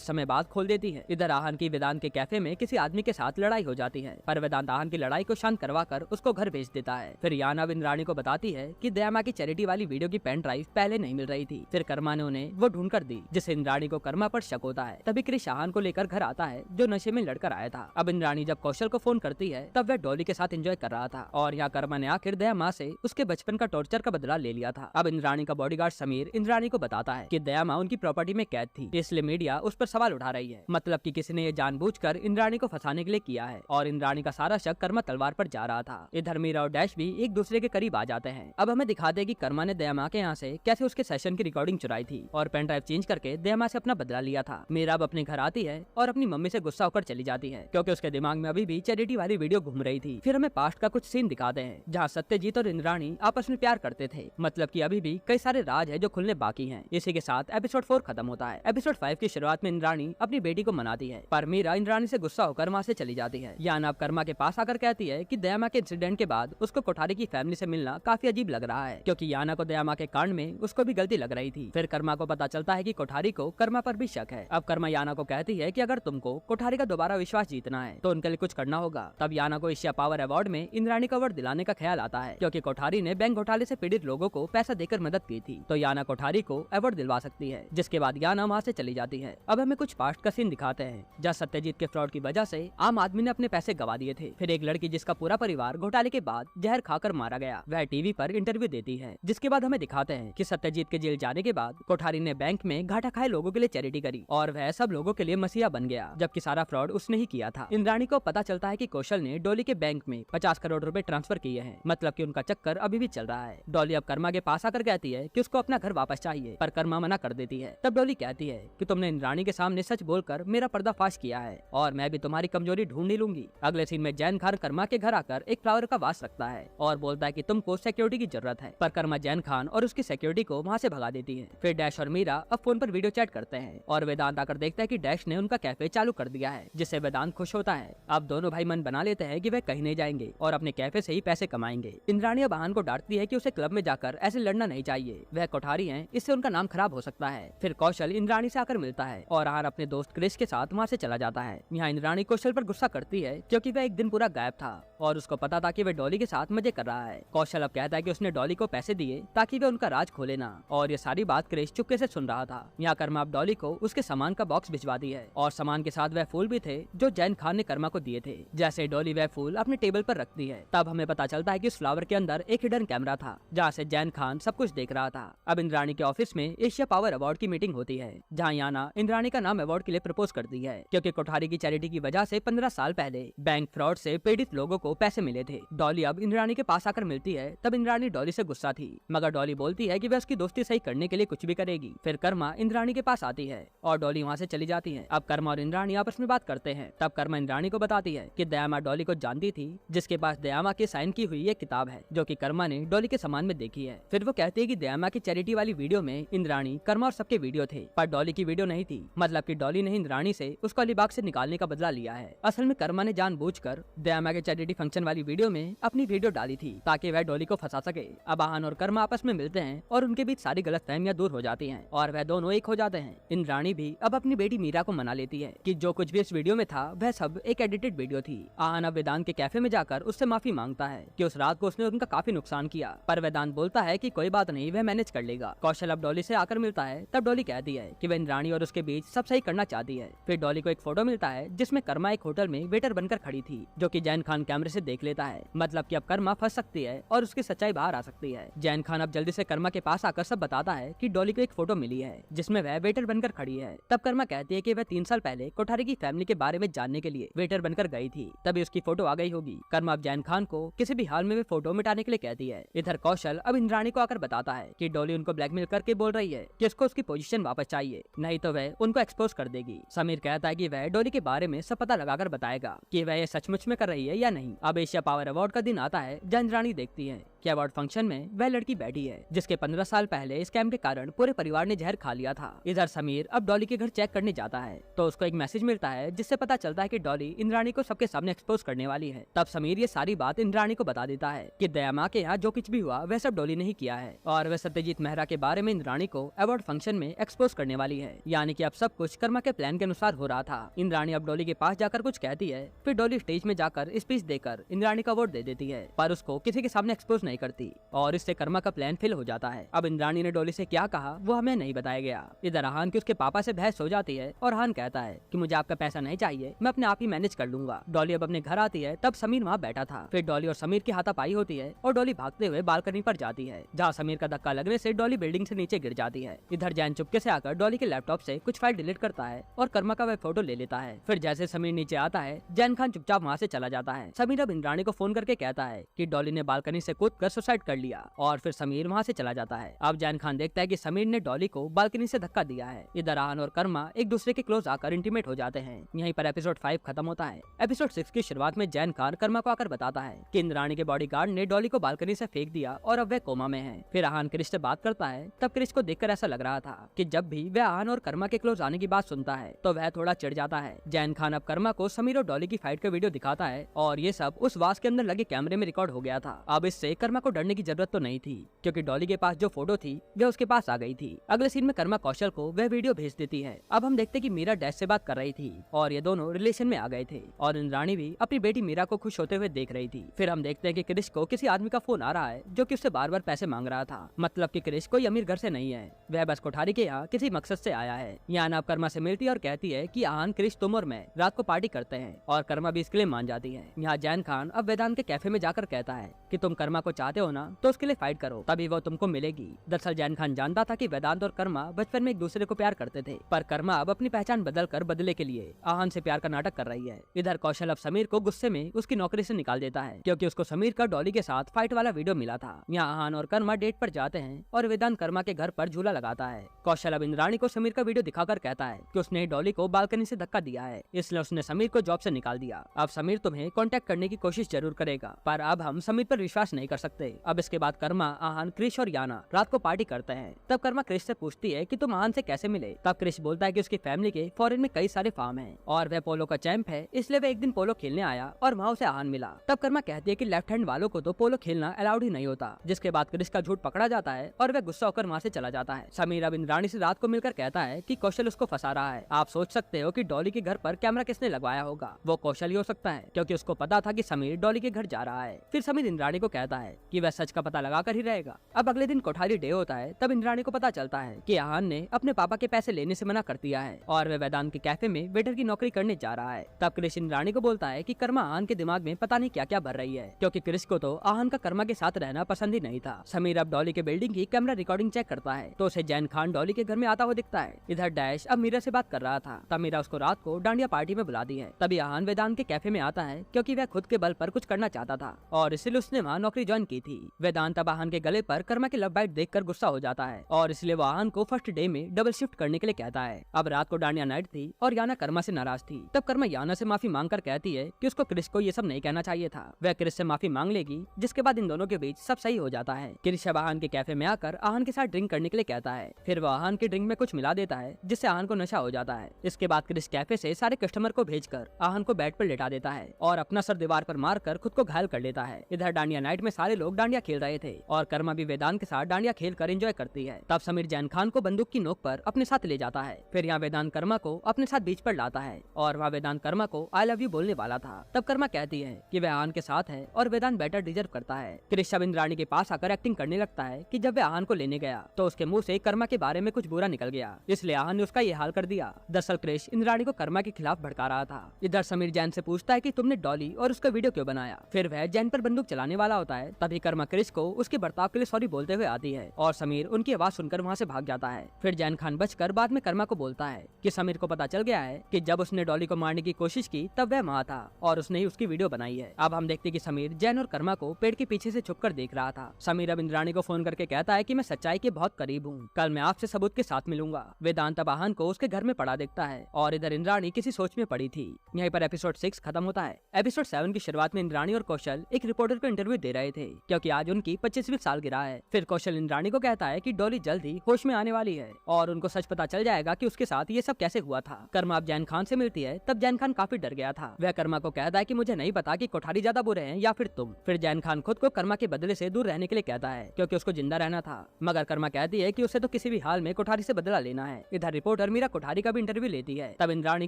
समय बाद खोल देती है। इधर आहान की वेदांत के कैफे में किसी आदमी के साथ लड़ाई हो जाती है पर वेदांत आहान की लड़ाई को शांत करवा कर उसको घर भेज देता है। फिर याना अब इंद्राणी को बताती है कि दयामा की चैरिटी वाली वीडियो की पेन ड्राइव पहले नहीं मिल रही थी। फिर कर्मा ने उन्हें वो ढूंढ कर दी जिससे इंद्राणी को कर्मा पर शक होता है। तभी क्रिश आहान को लेकर घर आता है जो नशे में लड़कर आया था। अब इंद्राणी जब कौशल को फोन करती है तब वह डॉली के साथ एंजॉय कर रहा था और यहाँ कर्मा ने आखिर दयामा से उसके बचपन का टॉर्चर का बदला ले लिया था। अब इंद्राणी का बॉडीगार्ड समीर इंद्राणी को बताता है कि दयामा उनकी प्रॉपर्टी में कैद थी, इसलिए मीडिया उस पर सवाल उठा रही है। मतलब कि किसी ने ये जानबूझकर इंद्राणी को फंसाने के लिए किया है और इंद्राणी का सारा शक कर्मा तलवार पर जा रहा था। इधर मीरा और डैश भी एक दूसरे के करीब आ जाते हैं। अब हमें दिखाते हैं कि कर्मा ने दयामा के यहाँ से कैसे उसके सेशन की रिकॉर्डिंग चुराई थी और पेन ड्राइव चेंज करके दयामा से अपना बदला लिया था। मीरा अब अपने घर आती है और अपनी मम्मी से गुस्सा होकर चली जाती है क्योंकि उसके दिमाग में अभी भी चैरिटी वाली वीडियो घूम रही थी। फिर हमें पास्ट का कुछ सीन दिखाते हैं जहाँ सत्यजीत और इंद्राणी आपस में प्यार करते थे। मतलब कि अभी भी कई सारे राज है जो खुलने बाकी हैं। इसी के साथ एपिसोड 4 खत्म होता है। एपिसोड 5 की शुरुआत में इंद्राणी अपनी बेटी को मनाती है पर मीरा इंद्राणी से गुस्सा होकर वहाँ से चली जाती है। याना अब कर्मा के पास आकर कहती है कि दयामा के इंसिडेंट के बाद उसको कोठारी की फैमिली से मिलना काफी अजीब लग रहा है क्योंकि याना को दयामा के कांड में उसको भी गलती लग रही थी। फिर कर्मा को पता चलता है कि कोठारी को कर्मा पर भी शक है। अब कर्मा याना को कहती है कि अगर तुमको कोठारी का दोबारा विश्वास जीतना है तो उनके लिए कुछ करना होगा। तब याना को एशिया पावर अवार्ड में इंद्राणी को अवार्ड दिलाने का ख्याल आता है क्योंकि कोठारी ने बैंक घोटाले से पीड़ित लोगों को पैसा देकर मदद की थी तो याना कोठारी को अवार्ड दिलवा सकती है। जिसके बाद याना वहाँ से चली जाती है। अब हमें कुछ पास्ट का सीन दिखाते हैं जहाँ सत्यजीत के फ्रॉड की वजह से आम आदमी ने अपने पैसे गवा दिए थे। फिर एक लड़की जिसका पूरा परिवार घोटाले के बाद जहर खाकर मारा गया वह टीवी पर इंटरव्यू देती है। जिसके बाद हमें दिखाते हैं कि सत्यजीत के जेल जाने के बाद कोठारी ने बैंक में घाटा खाए लोगों के लिए चैरिटी करी और वह सब लोगों के लिए मसीहा बन गया जबकि सारा फ्रॉड उसने ही किया था। इंद्राणी को पता चलता है कि कौशल ने डॉली के बैंक में 50 करोड़ रुपए ट्रांसफर किए हैं। मतलब कि उनका चक्कर अभी भी चल रहा है। डॉली अब कर्मा के पास आकर कहती है कि उसको अपना घर वापस चाहिए पर कर्मा मना कर देती है। तब डॉली कहती है कि तुमने इंद्राणी के सामने सच बोलकर मेरा पर्दाफाश किया है और मैं भी तुम्हारी कमजोरी ढूंढ ही लूंगी। अगले सीन में जैन खान कर्मा के घर आकर एक फ्लावर का वास रखता है और बोलता है कि तुमको सिक्योरिटी की जरूरत है पर कर्मा जैन खान और उसकी सिक्योरिटी को वहाँ से भगा देती है। फिर डैश और मीरा अब फोन पर वीडियो चैट करते हैं और वेदांत आकर देखता है कि डैश ने उनका कैफे चालू कर दिया है जिससे वेदांत खुश होता है। अब दोनों भाई मन बना लेते हैं कि वे कहीं नहीं जाएंगे और अपने कैफे से ही पैसे कमाएंगे। इंद्राणी अब आहान को डांटती है कि उसे क्लब में जाकर ऐसे लड़ना नहीं चाहिए, वह कोठारी हैं, इससे उनका नाम खराब हो सकता है। फिर कौशल इंद्राणी से आकर मिलता है और आहान अपने दोस्त क्रिश के साथ वहाँ से चला जाता है। यहाँ इंद्राणी कौशल पर गुस्सा करती है क्योंकि वह एक दिन पूरा गायब था और उसको पता था कि वह डॉली के साथ मजे कर रहा है। कौशल अब कहता है कि उसने डॉली को पैसे दिए ताकि वह उनका राज खोले ना और ये सारी बात क्रिश चुपके से सुन रहा था। यहाँ कर्मा अब डॉली को उसके सामान का बॉक्स भिजवाती है और सामान के साथ वह फूल भी थे जो जैन खान ने कर्मा को दिए थे। जैसे डॉली वह फूल अपने टेबल पर रखती है तब हमें पता चलता है कि उस फ्लावर के अंदर एक हिडन कैमरा था जहाँ से जैन खान सब कुछ देख रहा था। अब इंद्राणी के ऑफिस में एशिया पावर अवार्ड की मीटिंग होती है जहाँ याना इंद्राणी का नाम अवार्ड के लिए प्रपोज करती है क्योंकि कोठारी की चैरिटी की वजह से 15 साल पहले बैंक फ्रॉड से पीड़ित लोगों को पैसे मिले थे। डॉली अब इंद्राणी के पास आकर मिलती है तब इंद्राणी डॉली से गुस्सा थी मगर डॉली बोलती है कि वह उसकी दोस्ती सही करने के लिए कुछ भी करेगी। फिर कर्मा इंद्राणी के पास आती है और डॉली वहाँ से चली जाती है। अब कर्मा और इंद्राणी आपस में बात करते हैं तब कर्मा इंद्राणी को बताती है कि दयामा डॉली को जानती थी जिसके पास दयामा की साइन की हुई एक किताब है जो कि कर्मा ने डॉली के सामान में देखी है। फिर वो कहती है कि दयामा की चैरिटी वाली वीडियो में इंद्राणी कर्मा और सबके वीडियो थे पर डॉली की वीडियो नहीं थी। मतलब कि डॉली ने इंद्राणी से उसको अलीबाग से निकालने का बदला लिया है। असल में कर्मा ने जानबूझकर दयामा के चैरिटी फंक्शन वाली वीडियो में अपनी वीडियो डाली थी ताकि वह डॉली को फंसा सके। अब आहान और कर्मा आपस में मिलते हैं और उनके बीच सारी गलतफहमियां दूर हो जाती हैं और वह दोनों एक हो जाते हैं। इंद्राणी भी अब अपनी बेटी मीरा को मना लेती है कि जो कुछ भी इस वीडियो में था वह सब एक एडिटेड वीडियो थी। आहान अब वेदांत के कैफे में जाकर उससे माफी मांगता है कि उस रात को उसने उनका काफी नुकसान किया पर वेदांत बोलता है कि कोई बात नहीं, वह मैनेज कर लेगा। कौशल अब डॉली से आकर मिलता है तब डॉली कहती है कि वह इंद्राणी और उसके बीच सब सही करना चाहती है। फिर डॉली को एक फोटो मिलता है जिसमें कर्मा एक होटल में वेटर बनकर खड़ी थी जो कि जैन खान कैमरे से देख लेता है। मतलब कि अब कर्मा फंस सकती है और उसकी सच्चाई बाहर आ सकती है। जैन खान अब जल्दी से कर्मा के पास आकर सब बताता है कि डॉली को एक फोटो मिली है जिसमें वह वेटर बनकर खड़ी है। तब कर्मा कहती है कि वह 3 साल पहले कोठारी की फैमिली के बारे में जानने के लिए वेटर बनकर गई थी, तभी उसकी फोटो आ गई होगी। कर्मा अब जैन खान को किसी भी हाल में वे फोटो मिटाने के लिए कहती है। इधर कौशल अब इंद्राणी को आकर बताता है कि डॉली उनको ब्लैकमेल करके बोल रही है कि उसको उसकी पोजीशन वापस चाहिए, नहीं तो वह उनको एक्सपोज कर देगी। समीर कहता है कि वह डॉली के बारे में सब पता लगाकर बताएगा कि वह ये सचमुच में कर रही है या नहीं। नहीं। अब एशिया पावर अवार्ड का दिन आता है जहाँ इंद्राणी देखती है कि अवार्ड फंक्शन में वह लड़की बैठी है जिसके 15 साल पहले स्कैम के कारण पूरे परिवार ने जहर खा लिया था। इधर समीर अब डॉली के घर चेक करने जाता है तो उसको एक मैसेज मिलता है जिससे पता चलता है कि डॉली इंद्राणी को सबके सामने एक्सपोज करने वाली है। तब समीर ये सारी बात इंद्राणी को बता देता है कि दया माँ के यहाँ जो कुछ भी हुआ वह सब डॉली ने ही किया है और वह सत्यजीत मेहरा के बारे में इंद्राणी को अवार्ड फंक्शन में एक्सपोज करने वाली है। यानी कि अब सब कुछ कर्मा के प्लान के अनुसार हो रहा था। इंद्राणी अब डॉली के पास जाकर कुछ कहती है, फिर डॉली स्टेज में जाकर स्पीच देकर इंद्राणी का अवार्ड दे देती है पर उसको किसी के सामने एक्सपोज नहीं करती और इससे कर्मा का प्लान फेल हो जाता है। अब इंद्राणी ने डॉली से क्या कहा वो हमें नहीं बताया गया। इधर आहान की उसके पापा से बहस हो जाती है और आहान कहता है कि मुझे आपका पैसा नहीं चाहिए, मैं अपने आप ही मैनेज कर लूंगा। डॉली अब अपने घर आती है तब समीर वहाँ बैठा था। फिर डॉली और समीर की हाथापाई होती है और डॉली भागते हुए बालकनी पर जाती है जहाँ समीर का धक्का लगने से डॉली बिल्डिंग से नीचे गिर जाती है। इधर जैन चुपके से आकर डॉली के लैपटॉप से कुछ फाइल डिलीट करता है और कर्मा का वह फोटो ले लेता है। फिर जैसे समीर नीचे आता है जैन खान चुपचाप वहाँ से चला जाता है। समीर अब इंद्राणी को फोन करके कहता है कि डॉली ने बालकनी से कूदकर सुसाइड कर लिया और फिर समीर वहाँ से चला जाता है। अब जैन खान देखता है कि समीर ने डॉली को बालकनी से धक्का दिया है। इधर आहान और कर्मा एक दूसरे के क्लोज आकर इंटीमेट हो जाते हैं। यहीं पर एपिसोड 5 खत्म होता है। एपिसोड 6 की शुरुआत में जैन खान कर्मा को आकर बताता है कि इंद्राणी के बॉडीगार्ड ने डॉली को बालकनी से फेंक दिया और अब वह कोमा में है। फिर आहान क्रिश से बात करता है तब क्रिश को देखकर ऐसा लग रहा था कि जब भी वह आहान और कर्मा के क्लोज आने की बात सुनता है तो वह थोड़ा चिढ़ जाता है। जैन खान अब कर्मा को समीर और डॉली की फाइट का वीडियो दिखाता है और ये सब उस वास के अंदर लगे कैमरे में रिकॉर्ड हो गया था। अब इससे कर्मा को डरने की जरूरत तो नहीं थी क्योंकि डॉली के पास जो फोटो थी वह उसके पास आ गई थी। अगले सीन में कर्मा कौशल को वह वीडियो भेज देती है। अब हम देखते कि मीरा डैश से बात कर रही थी और ये दोनों रिलेशन में आ गए थे और इंद्राणी भी अपनी बेटी मीरा को खुश होते हुए देख रही थी। फिर हम देखते हैं कि क्रिश को किसी आदमी का फोन आ रहा है जो कि उससे बार बार पैसे मांग रहा था। मतलब कि क्रिश कोई अमीर घर से नहीं है, वह बस कोठारी के यहाँ किसी मकसद से आया है। यहाँ अब कर्मा से मिलती है और कहती है कि आहान, क्रिश, तुम और मैं रात को पार्टी करते हैं और कर्मा भी इसके लिए मान जाती है। यहाँ जैन खान अब वेदांत के कैफे में जाकर कहता है कि तुम कर्मा को चाहते हो ना तो उसके लिए फाइट करो, तभी वो तुमको मिलेगी। दरअसल जैन खान जानता था कि वेदांत और कर्मा बचपन में एक दूसरे को प्यार करते थे पर कर्मा अब अपनी पहचान बदल कर बदले के लिए आहान से प्यार का नाटक कर रही है। इधर कौशल अब समीर को गुस्से में उसकी नौकरी से निकाल देता है क्योंकि उसको समीर का डॉली के साथ फाइट वाला वीडियो मिला था। यहाँ आहान और कर्मा डेट पर जाते हैं और वेदांत कर्मा के घर पर झूला लगाता है। कौशल अब इंद्राणी को समीर का वीडियो दिखाकर कहता है कि उसने डॉली को बालकनी से धक्का दिया है, इसलिए उसने समीर को जॉब से निकाल दिया। अब समीर तुम्हें कांटेक्ट करने की कोशिश जरूर करेगा पर अब हम समीर पर विश्वास नहीं कर सकते। अब इसके बाद कर्मा, आहान, क्रिश और याना रात को पार्टी करते हैं। तब कर्मा क्रिश से पूछती है कि तुम आहान से कैसे मिले। तब क्रिश बोलता है कि उसकी फैमिली के फॉरेन में कई सारे फार्म हैं और वह पोलो का चैंप है, इसलिए वह एक दिन पोलो खेलने आया और वहाँ उसे आहान मिला। तब कर्मा कहती है कि लेफ्ट हैंड वालों को तो पोलो खेलना अलाउड ही नहीं होता, जिसके बाद क्रिश का झूठ पकड़ा जाता है और वह गुस्सा होकर वहाँ से चला जाता है। समीर अब इंद्राणी से रात को मिलकर कहता है कि कौशल उसको फंसा रहा है। आप सोच सकते हो कि डॉली के घर पर कैमरा किसने लगवाया होगा, वो कौशल ही हो सकता है क्योंकि उसको पता था कि समीर डॉली के घर जा रहा है। फिर समीर इंद्राणी को कहता है कि वह सच का पता लगा कर ही रहेगा। अब अगले दिन कोठारी डे होता है। तब इंद्राणी को पता चलता है कि आहान ने अपने पापा के पैसे लेने से मना कर दिया है और वह वेदांत के कैफे में वेटर की नौकरी करने जा रहा है। तब क्रिश इंद्राणी को बोलता है कि कर्मा आहान के दिमाग में पता नहीं क्या क्या भर रही है क्योंकि क्रिश को तो आहान का कर्मा के साथ रहना पसंद ही नहीं था। समीर अब डॉली के बिल्डिंग की कैमरा रिकॉर्डिंग चेक करता है तो उसे जैन खान डॉली के घर में आता हुआ दिखता है। इधर डैश अब मीरा से बात कर रहा था। तब मीरा उसको रात को डांडिया पार्टी में बुला दी है। तभी आहान वेदांत के कैफे में आता है क्योंकि वह खुद के बल पर कुछ करना चाहता था और इसलिए उसने वहाँ नौकरी ज्वाइन की थी। वेदांत अब आहान के गले पर कर्मा की लव बाइट देखकर गुस्सा हो जाता है और इसलिए वो आहान को फर्स्ट डे में डबल शिफ्ट करने के लिए कहता है। अब रात को डांडिया नाइट थी और याना कर्मा से नाराज थी। तब कर्मा याना से माफी मांगकर कहती है कि उसको क्रिश को ये सब नहीं कहना चाहिए था। वह क्रिश से माफी मांग लेगी जिसके बाद इन दोनों के बीच सब सही हो जाता है। क्रिश अब आहान के कैफे में आकर आहान के साथ ड्रिंक करने के लिए कहता है। फिर वो आहान के ड्रिंक में कुछ मिला देता है जिससे आहान को नशा हो जाता है। इसके बाद क्रिश कैफे से सारे कस्टमर को भेजकर आहान को बेड पर लेटा देता है और अपना सर दीवार पर मारकर खुद को घायल कर लेता है। इधर डांडिया नाइट में सारे लोग डांडिया खेल रहे थे और कर्मा भी वेदांत के साथ डांडिया खेल कर एंजॉय करती है। तब समीर जैन खान को बंदूक की नोक पर अपने साथ ले जाता है। फिर यहाँ वेदांत कर्मा को अपने साथ बीच पर लाता है और वहाँ वेदांत कर्मा को आई लव यू बोलने वाला था। तब कर्मा कहती है कि वह आहान के साथ है और वेदांत बेटर डिजर्व करता है। क्रिश अब इंद्राणी के पास आकर एक्टिंग करने लगता है कि जब वह आहान को लेने गया तो उसके मुंह से कर्मा के बारे में कुछ बुरा निकल गया, इसलिए आहान ने उसका ये हाल कर दिया। दरअसल क्रिश इंद्राणी को कर्मा के खिलाफ भड़का रहा था। इधर समीर जैन से पूछता है कि तुमने डॉली और उसका वीडियो क्यों बनाया। फिर वह जैन पर बंदूक चलाने वाला होता है तभी कर्मा क्रिश को उसके बर्ताव के लिए सॉरी बोलते हुए आती है और समीर उनकी आवाज सुनकर वहाँ से भाग जाता है। फिर जैन खान बचकर बाद में कर्मा को बोलता है कि समीर को पता चल गया है कि जब उसने डॉली को मारने की कोशिश की तब वह वहाँ था और उसने ही उसकी वीडियो बनाई है। अब हम देखते कि समीर जैन और कर्मा को पेड़ के पीछे से छुपकर देख रहा था। समीर अब इंद्राणी को फोन करके कहता है कि मैं सच्चाई के बहुत करीब हूँ, कल मैं आपसे सबूत के साथ मिलूंगा। वेदांत अब आहान को उसके घर में पड़ा देखता है और इधर इंद्राणी किसी सोच में पड़ी थी। यहीं पर एपिसोड 6 खत्म होता है। एपिसोड 7 की शुरुआत में इंद्राणी और कौशल एक रिपोर्टर को इंटरव्यू दे रहे थे क्योंकि आज उनकी 25वीं सालगिरह है। फिर कौशल इंद्राणी को कहता है कि डॉली जल्द ही होश में आने वाली है और उनको सच पता चल जाएगा कि उसके साथ ये सब कैसे हुआ था। कर्मा अब जैन खान से मिलती है तब जैन खान काफी डर गया था। वह कर्मा को कहता है कि मुझे नहीं पता कि कोठारी ज्यादा बुरे हैं या फिर तुम। फिर जैन खान खुद को कर्मा के बदले से दूर रहने के लिए कहता है क्योंकि उसको जिंदा रहना था, मगर कर्मा कहती है कि उसे तो किसी भी हाल में कोठारी से बदला लेना है। इधर रिपोर्टर मीरा कोठारी का भी इंटरव्यू लेती है। तब इंद्राणी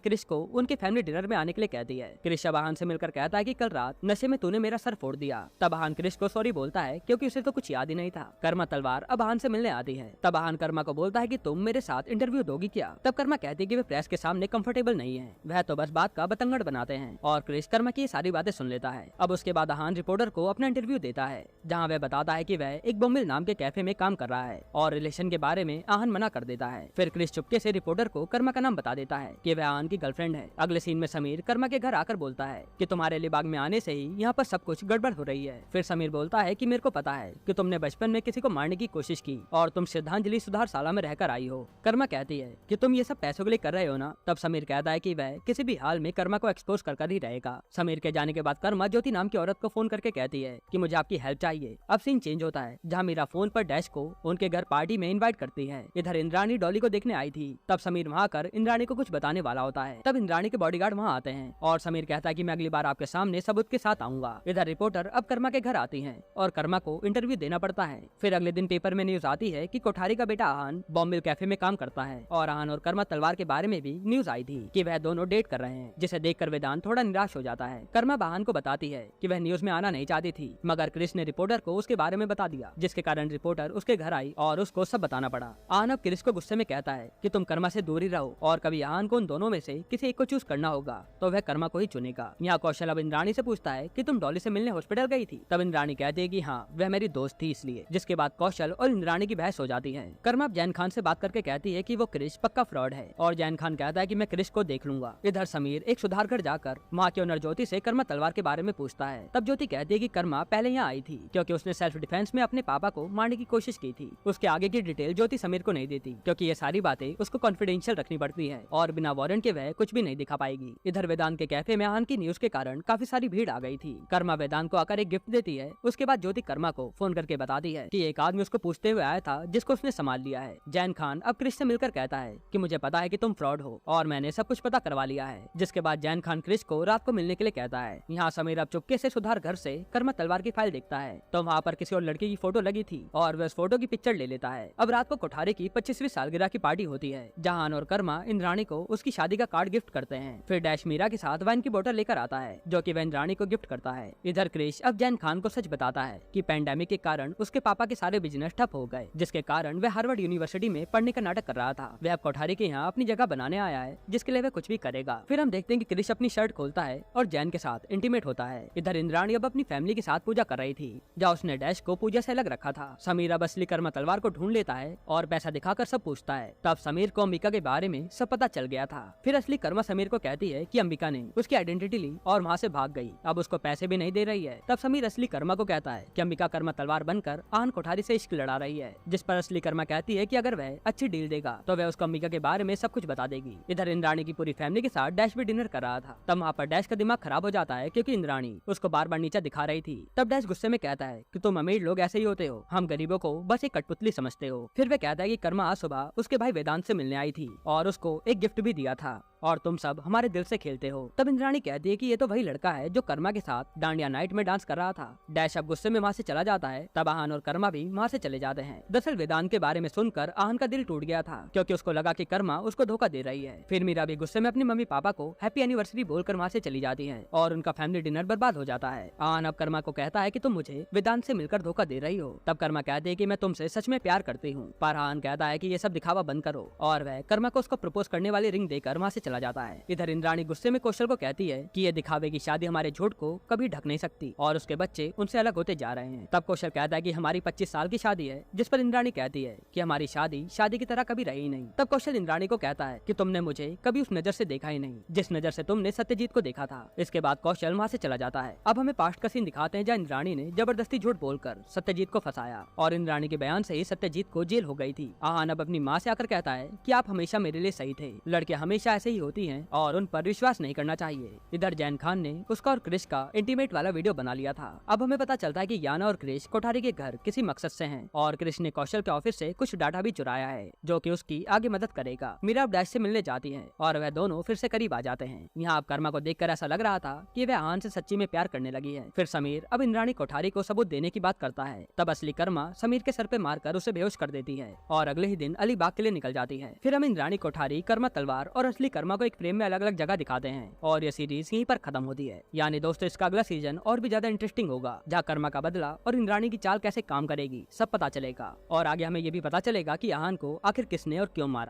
क्रिश को उनके फैमिली डिनर में आने के लिए कहती है। क्रिश अब आहान से मिलकर कहता है कि कल रात नशे में तूने मेरा सर फोड़ दिया। तब आहान क्रिश को सॉरी बोलता है क्योंकि उसे तो कुछ याद ही नहीं था। कर्मा तलवार अब आहान से मिलने आती है। तब आहान कर्मा को बोलता है कि तुम मेरे साथ इंटरव्यू दोगी क्या। तब कर्मा कहती है कि वे प्रेस के सामने कंफर्टेबल नहीं है, वह तो बस बात का बतंगड़ बनाते हैं और क्रिश कर्मा की सारी बातें सुन लेता है। अब उसके बाद आहान रिपोर्टर को अपना इंटरव्यू देता है जहाँ वह बताता है कि वह एक बोम्बिल नाम के कैफे में काम कर रहा है और रिलेशन के बारे में आहान मना कर देता है। फिर क्रिश चुपके से रिपोर्टर को कर्मा का नाम बता देता है कि वह आहान की गर्लफ्रेंड है। अगले सीन में समीर कर्मा के घर आकर बोलता है कि तुम्हारे अलीबाग में आने से ही यहाँ पर सब कुछ गड़बड़ हो रही है। फिर समीर बोलता है कि मेरे को पता है कि तुमने बचपन में किसी को मारने की कोशिश की और तुम श्रद्धांजलि सुधारशाला में रहकर आई हो। कर्मा कहती है कि तुम ये सब पैसों के लिए कर रहे हो ना। तब समीर कहता है कि वह किसी भी हाल में कर्मा को एक्सपोज कर ही रहेगा। समीर के जाने के बाद कर्मा ज्योति नाम की औरत को फोन करके कहती है कि मुझे आपकी हेल्प चाहिए। अब सीन चेंज होता है जहाँ मीरा फोन पर डैश को उनके घर पार्टी में इनवाइट करती है। इधर इंद्राणी डॉली को देखने आई थी। तब समीर वहाँ कर इंद्राणी को कुछ बताने वाला होता है। तब इंद्राणी के बॉडीगार्ड वहाँ आते हैं और समीर कहता है कि मैं अगली बार आपके सामने सबूत के साथ आऊंगा। इधर रिपोर्टर अब कर्मा के घर आती है और कर्मा को इंटरव्यू देना पड़ता है। फिर अगले दिन पेपर में न्यूज आती है कि कोठारी का बेटा आहान बॉम्बिल कैफे में काम करता है और आहान और कर्मा तलवार के बारे में भी न्यूज आई थी कि वह दोनों डेट कर रहे हैं, जिसे देखकर वेदांत थोड़ा निराश हो जाता है। कर्मा आहान को बताती है कि वह न्यूज में आना नहीं चाहती थी, मगर क्रिश ने रिपोर्टर को उसके बारे में बता दिया, जिसके कारण रिपोर्टर उसके घर आई और उसको सब बताना पड़ा। आहान अब क्रिश को गुस्से में कहता है कि तुम कर्मा से दूर ही रहो और कभी आहान को उन दोनों में से किसी एक को चूज करना होगा तो वह कर्मा को ही चुनेगा। यहाँ कौशल अब इंद्राणी से पूछता है कि तुम डॉली से मिलने हॉस्पिटल गई थी। तब इंद्राणी कहती है कि हाँ, वह मेरी दोस्त थी इसलिए, जिसके बाद कौशल और इंद्राणी की बहस हो जाती है। कर्मा अब जैन खान से बात करके कहती है कि वो क्रिश पक्का फ्रॉड है और जैन खान कहता है कि मैं क्रिश को देख लूंगा। इधर समीर एक सुधार घर जाकर माँ की ओनर ज्योति से कर्मा तलवार के बारे में पूछता है। तब ज्योति कहती है कि कर्मा पहले यहाँ आई थी क्योंकि उसने सेल्फ डिफेंस में अपने पापा को मारने की कोशिश की थी। उसके आगे की डिटेल ज्योति समीर को नहीं देती क्योंकि ये सारी बातें उसको कॉन्फिडेंशियल रखनी पड़ती है और बिना वारंट के वह कुछ भी नहीं दिखा पाएगी। इधर वेदांत के कैफे में आहान की न्यूज के कारण काफी सारी भीड़ आ गई थी। कर्मा वेदांत को आकर एक गिफ्ट देती है। उसके बाद ज्योति कर्मा को फोन करके बताती है कि एक आदमी उसको पूछते हुए आया था जिसको उसने संभाल लिया है। जैन खान अब क्रिश से मिलकर कहता है कि मुझे पता है कि तुम फ्रॉड हो और मैंने सब कुछ पता करवा लिया है। जिसके बाद जैन खान क्रिश को रात को मिलने के लिए कहता है। यहाँ समीर अब चुपके से सुधार घर से कर्मा तलवार की फाइल देखता है तो वहाँ पर किसी और लड़की की फोटो लगी थी और वह उस फोटो की पिक्चर ले लेता है। अब रात को कोठारी की 25वीं सालगिरह की पार्टी होती है जहाँ आहान और कर्मा इंद्राणी को उसकी शादी का कार्ड गिफ्ट करते हैं। फिर डैश मीरा के साथ वाइन की बोतल लेकर आता है जो कि वह इंद्राणी को गिफ्ट करता है। इधर क्रिश अब जैन खान को सच बताता है कि पैंडेमिक के कारण उसके पापा के सारे बिजनेस ठप हो गए, जिसके कारण वह हार्वर्ड यूनिवर्सिटी में पढ़ने का नाटक कर रहा था। वह अब कोठारी के यहाँ अपनी जगह बनाने आया है जिसके लिए वह कुछ भी करेगा। फिर हम देखते हैं कि क्रिश अपनी शर्ट खोलता है और जैन के साथ इंटीमेट होता है। इधर इंद्राणी अब अपनी फैमिली के साथ पूजा कर रही थी जहाँ उसने डैश को पूजा से अलग रखा था। समीर अब असली कर्मा तलवार को ढूंढ लेता है और पैसा दिखाकर सब पूछता है। तब समीर को अंबिका के बारे में सब पता चल गया था। फिर असली कर्मा समीर को कहती है कि अंबिका ने उसकी आइडेंटिटी ली और वहाँ से भाग गई, अब उसको पैसे भी नहीं दे रही है। तब समीर असली कर्मा को कहता है कि अंबिका कर्मा तलवार बनकर आहान कोठारी से इश्क लड़ा रही है, जिस पर असली कर्मा कहती है कि अगर वह अच्छी डील देगा तो वह उसको अंबिका के बारे में सब कुछ बता देगी। इधर इंद्राणी की पूरी फैमिली के साथ डैश भी डिनर कर रहा था। तब वहाँ पर डैश का दिमाग खराब हो जाता है क्योंकि इंद्राणी उसको बार बार नीचा दिखा रही थी। तब डैश गुस्से में कहता है कि तुम अमीर लोग ऐसे ही होते हो, हम गरीबों को बस एक कठपुतली समझते हो। फिर वह कहता है कि कर्मा आज सुबह उसके भाई वेदांत से मिलने आई थी और उसको एक गिफ्ट भी दिया था और तुम सब हमारे दिल से खेलते हो। तब इंद्राणी कहती है कि ये तो वही लड़का है जो कर्मा के साथ डांडिया नाइट में डांस कर रहा था। डैश अब गुस्से में वहाँ से चला जाता है। तब आहान और कर्मा भी वहाँ से चले जाते हैं। दरअसल वेदांत के बारे में सुनकर आहान का दिल टूट गया था क्योंकि उसको लगा कि कर्मा उसको धोखा दे रही है। फिर मीरा भी गुस्से में अपनी मम्मी पापा को हैप्पी एनिवर्सरी बोलकर वहाँ से चली जाती है और उनका फैमिली डिनर बर्बाद हो जाता है। आहान अब कर्मा को कहता है कि तुम मुझे वेदांत से मिलकर धोखा दे रही हो। तब कर्मा कहती है कि मैं तुमसे सच में प्यार करती हूँ, पर आहान कहता है कि ये सब दिखावा बंद करो और वह कर्मा को उसको प्रपोज करने वाली रिंग देकर वहाँ से चला चला जाता है। इधर इंद्राणी गुस्से में कौशल को कहती है कि ये दिखावे की शादी हमारे झूठ को कभी ढक नहीं सकती और उसके बच्चे उनसे अलग होते जा रहे हैं। तब कौशल कहता है कि हमारी 25 साल की शादी है, जिस पर इंद्राणी कहती है कि हमारी शादी शादी की तरह कभी रही नहीं। तब कौशल इंद्राणी को कहता है कि तुमने मुझे कभी उस नजर से देखा ही नहीं जिस नजर से तुमने सत्यजीत को देखा था। इसके बाद कौशल वहाँ से चला जाता है। अब हमें पास्ट का सीन दिखाते हैं जहाँ इंद्राणी ने जबरदस्ती झूठ बोलकर सत्यजीत को फंसाया और इंद्राणी के बयान से ही सत्यजीत को जेल हो गई थी। आहान अब अपनी माँ से आकर कहता है कि आप हमेशा मेरे लिए सही थे, लड़कियां हमेशा ऐसे ही होती हैं और उन पर विश्वास नहीं करना चाहिए। इधर जैन खान ने उसका और क्रिश का इंटीमेट वाला वीडियो बना लिया था। अब हमें पता चलता है कि याना और क्रिश कोठारी के घर किसी मकसद से हैं और क्रिश ने कौशल के ऑफिस से कुछ डाटा भी चुराया है जो कि उसकी आगे मदद करेगा। मीरा अब डैश से मिलने जाती है और वह दोनों फिर से करीब आ जाते हैं। यहाँ अब कर्मा को देखकर ऐसा लग रहा था कि वह आहान से सच्ची में प्यार करने लगी है। फिर समीर अब इंद्राणी कोठारी को सबूत देने की बात करता है। तब असली कर्मा समीर के सर पे मारकर उसे बेहोश कर देती है और अगले ही दिन अलीबाग के लिए निकल जाती है। फिर हम इंद्राणी कोठारी, कर्मा तलवार और असली कर्मा को एक फ्रेम में अलग अलग जगह दिखाते हैं और ये सीरीज यहीं पर खत्म होती है। यानी दोस्तों इसका अगला सीजन और भी ज्यादा इंटरेस्टिंग होगा जहाँ कर्मा का बदला और इंद्राणी की चाल कैसे काम करेगी सब पता चलेगा और आगे हमें ये भी पता चलेगा कि आहान को आखिर किसने और क्यों मारा।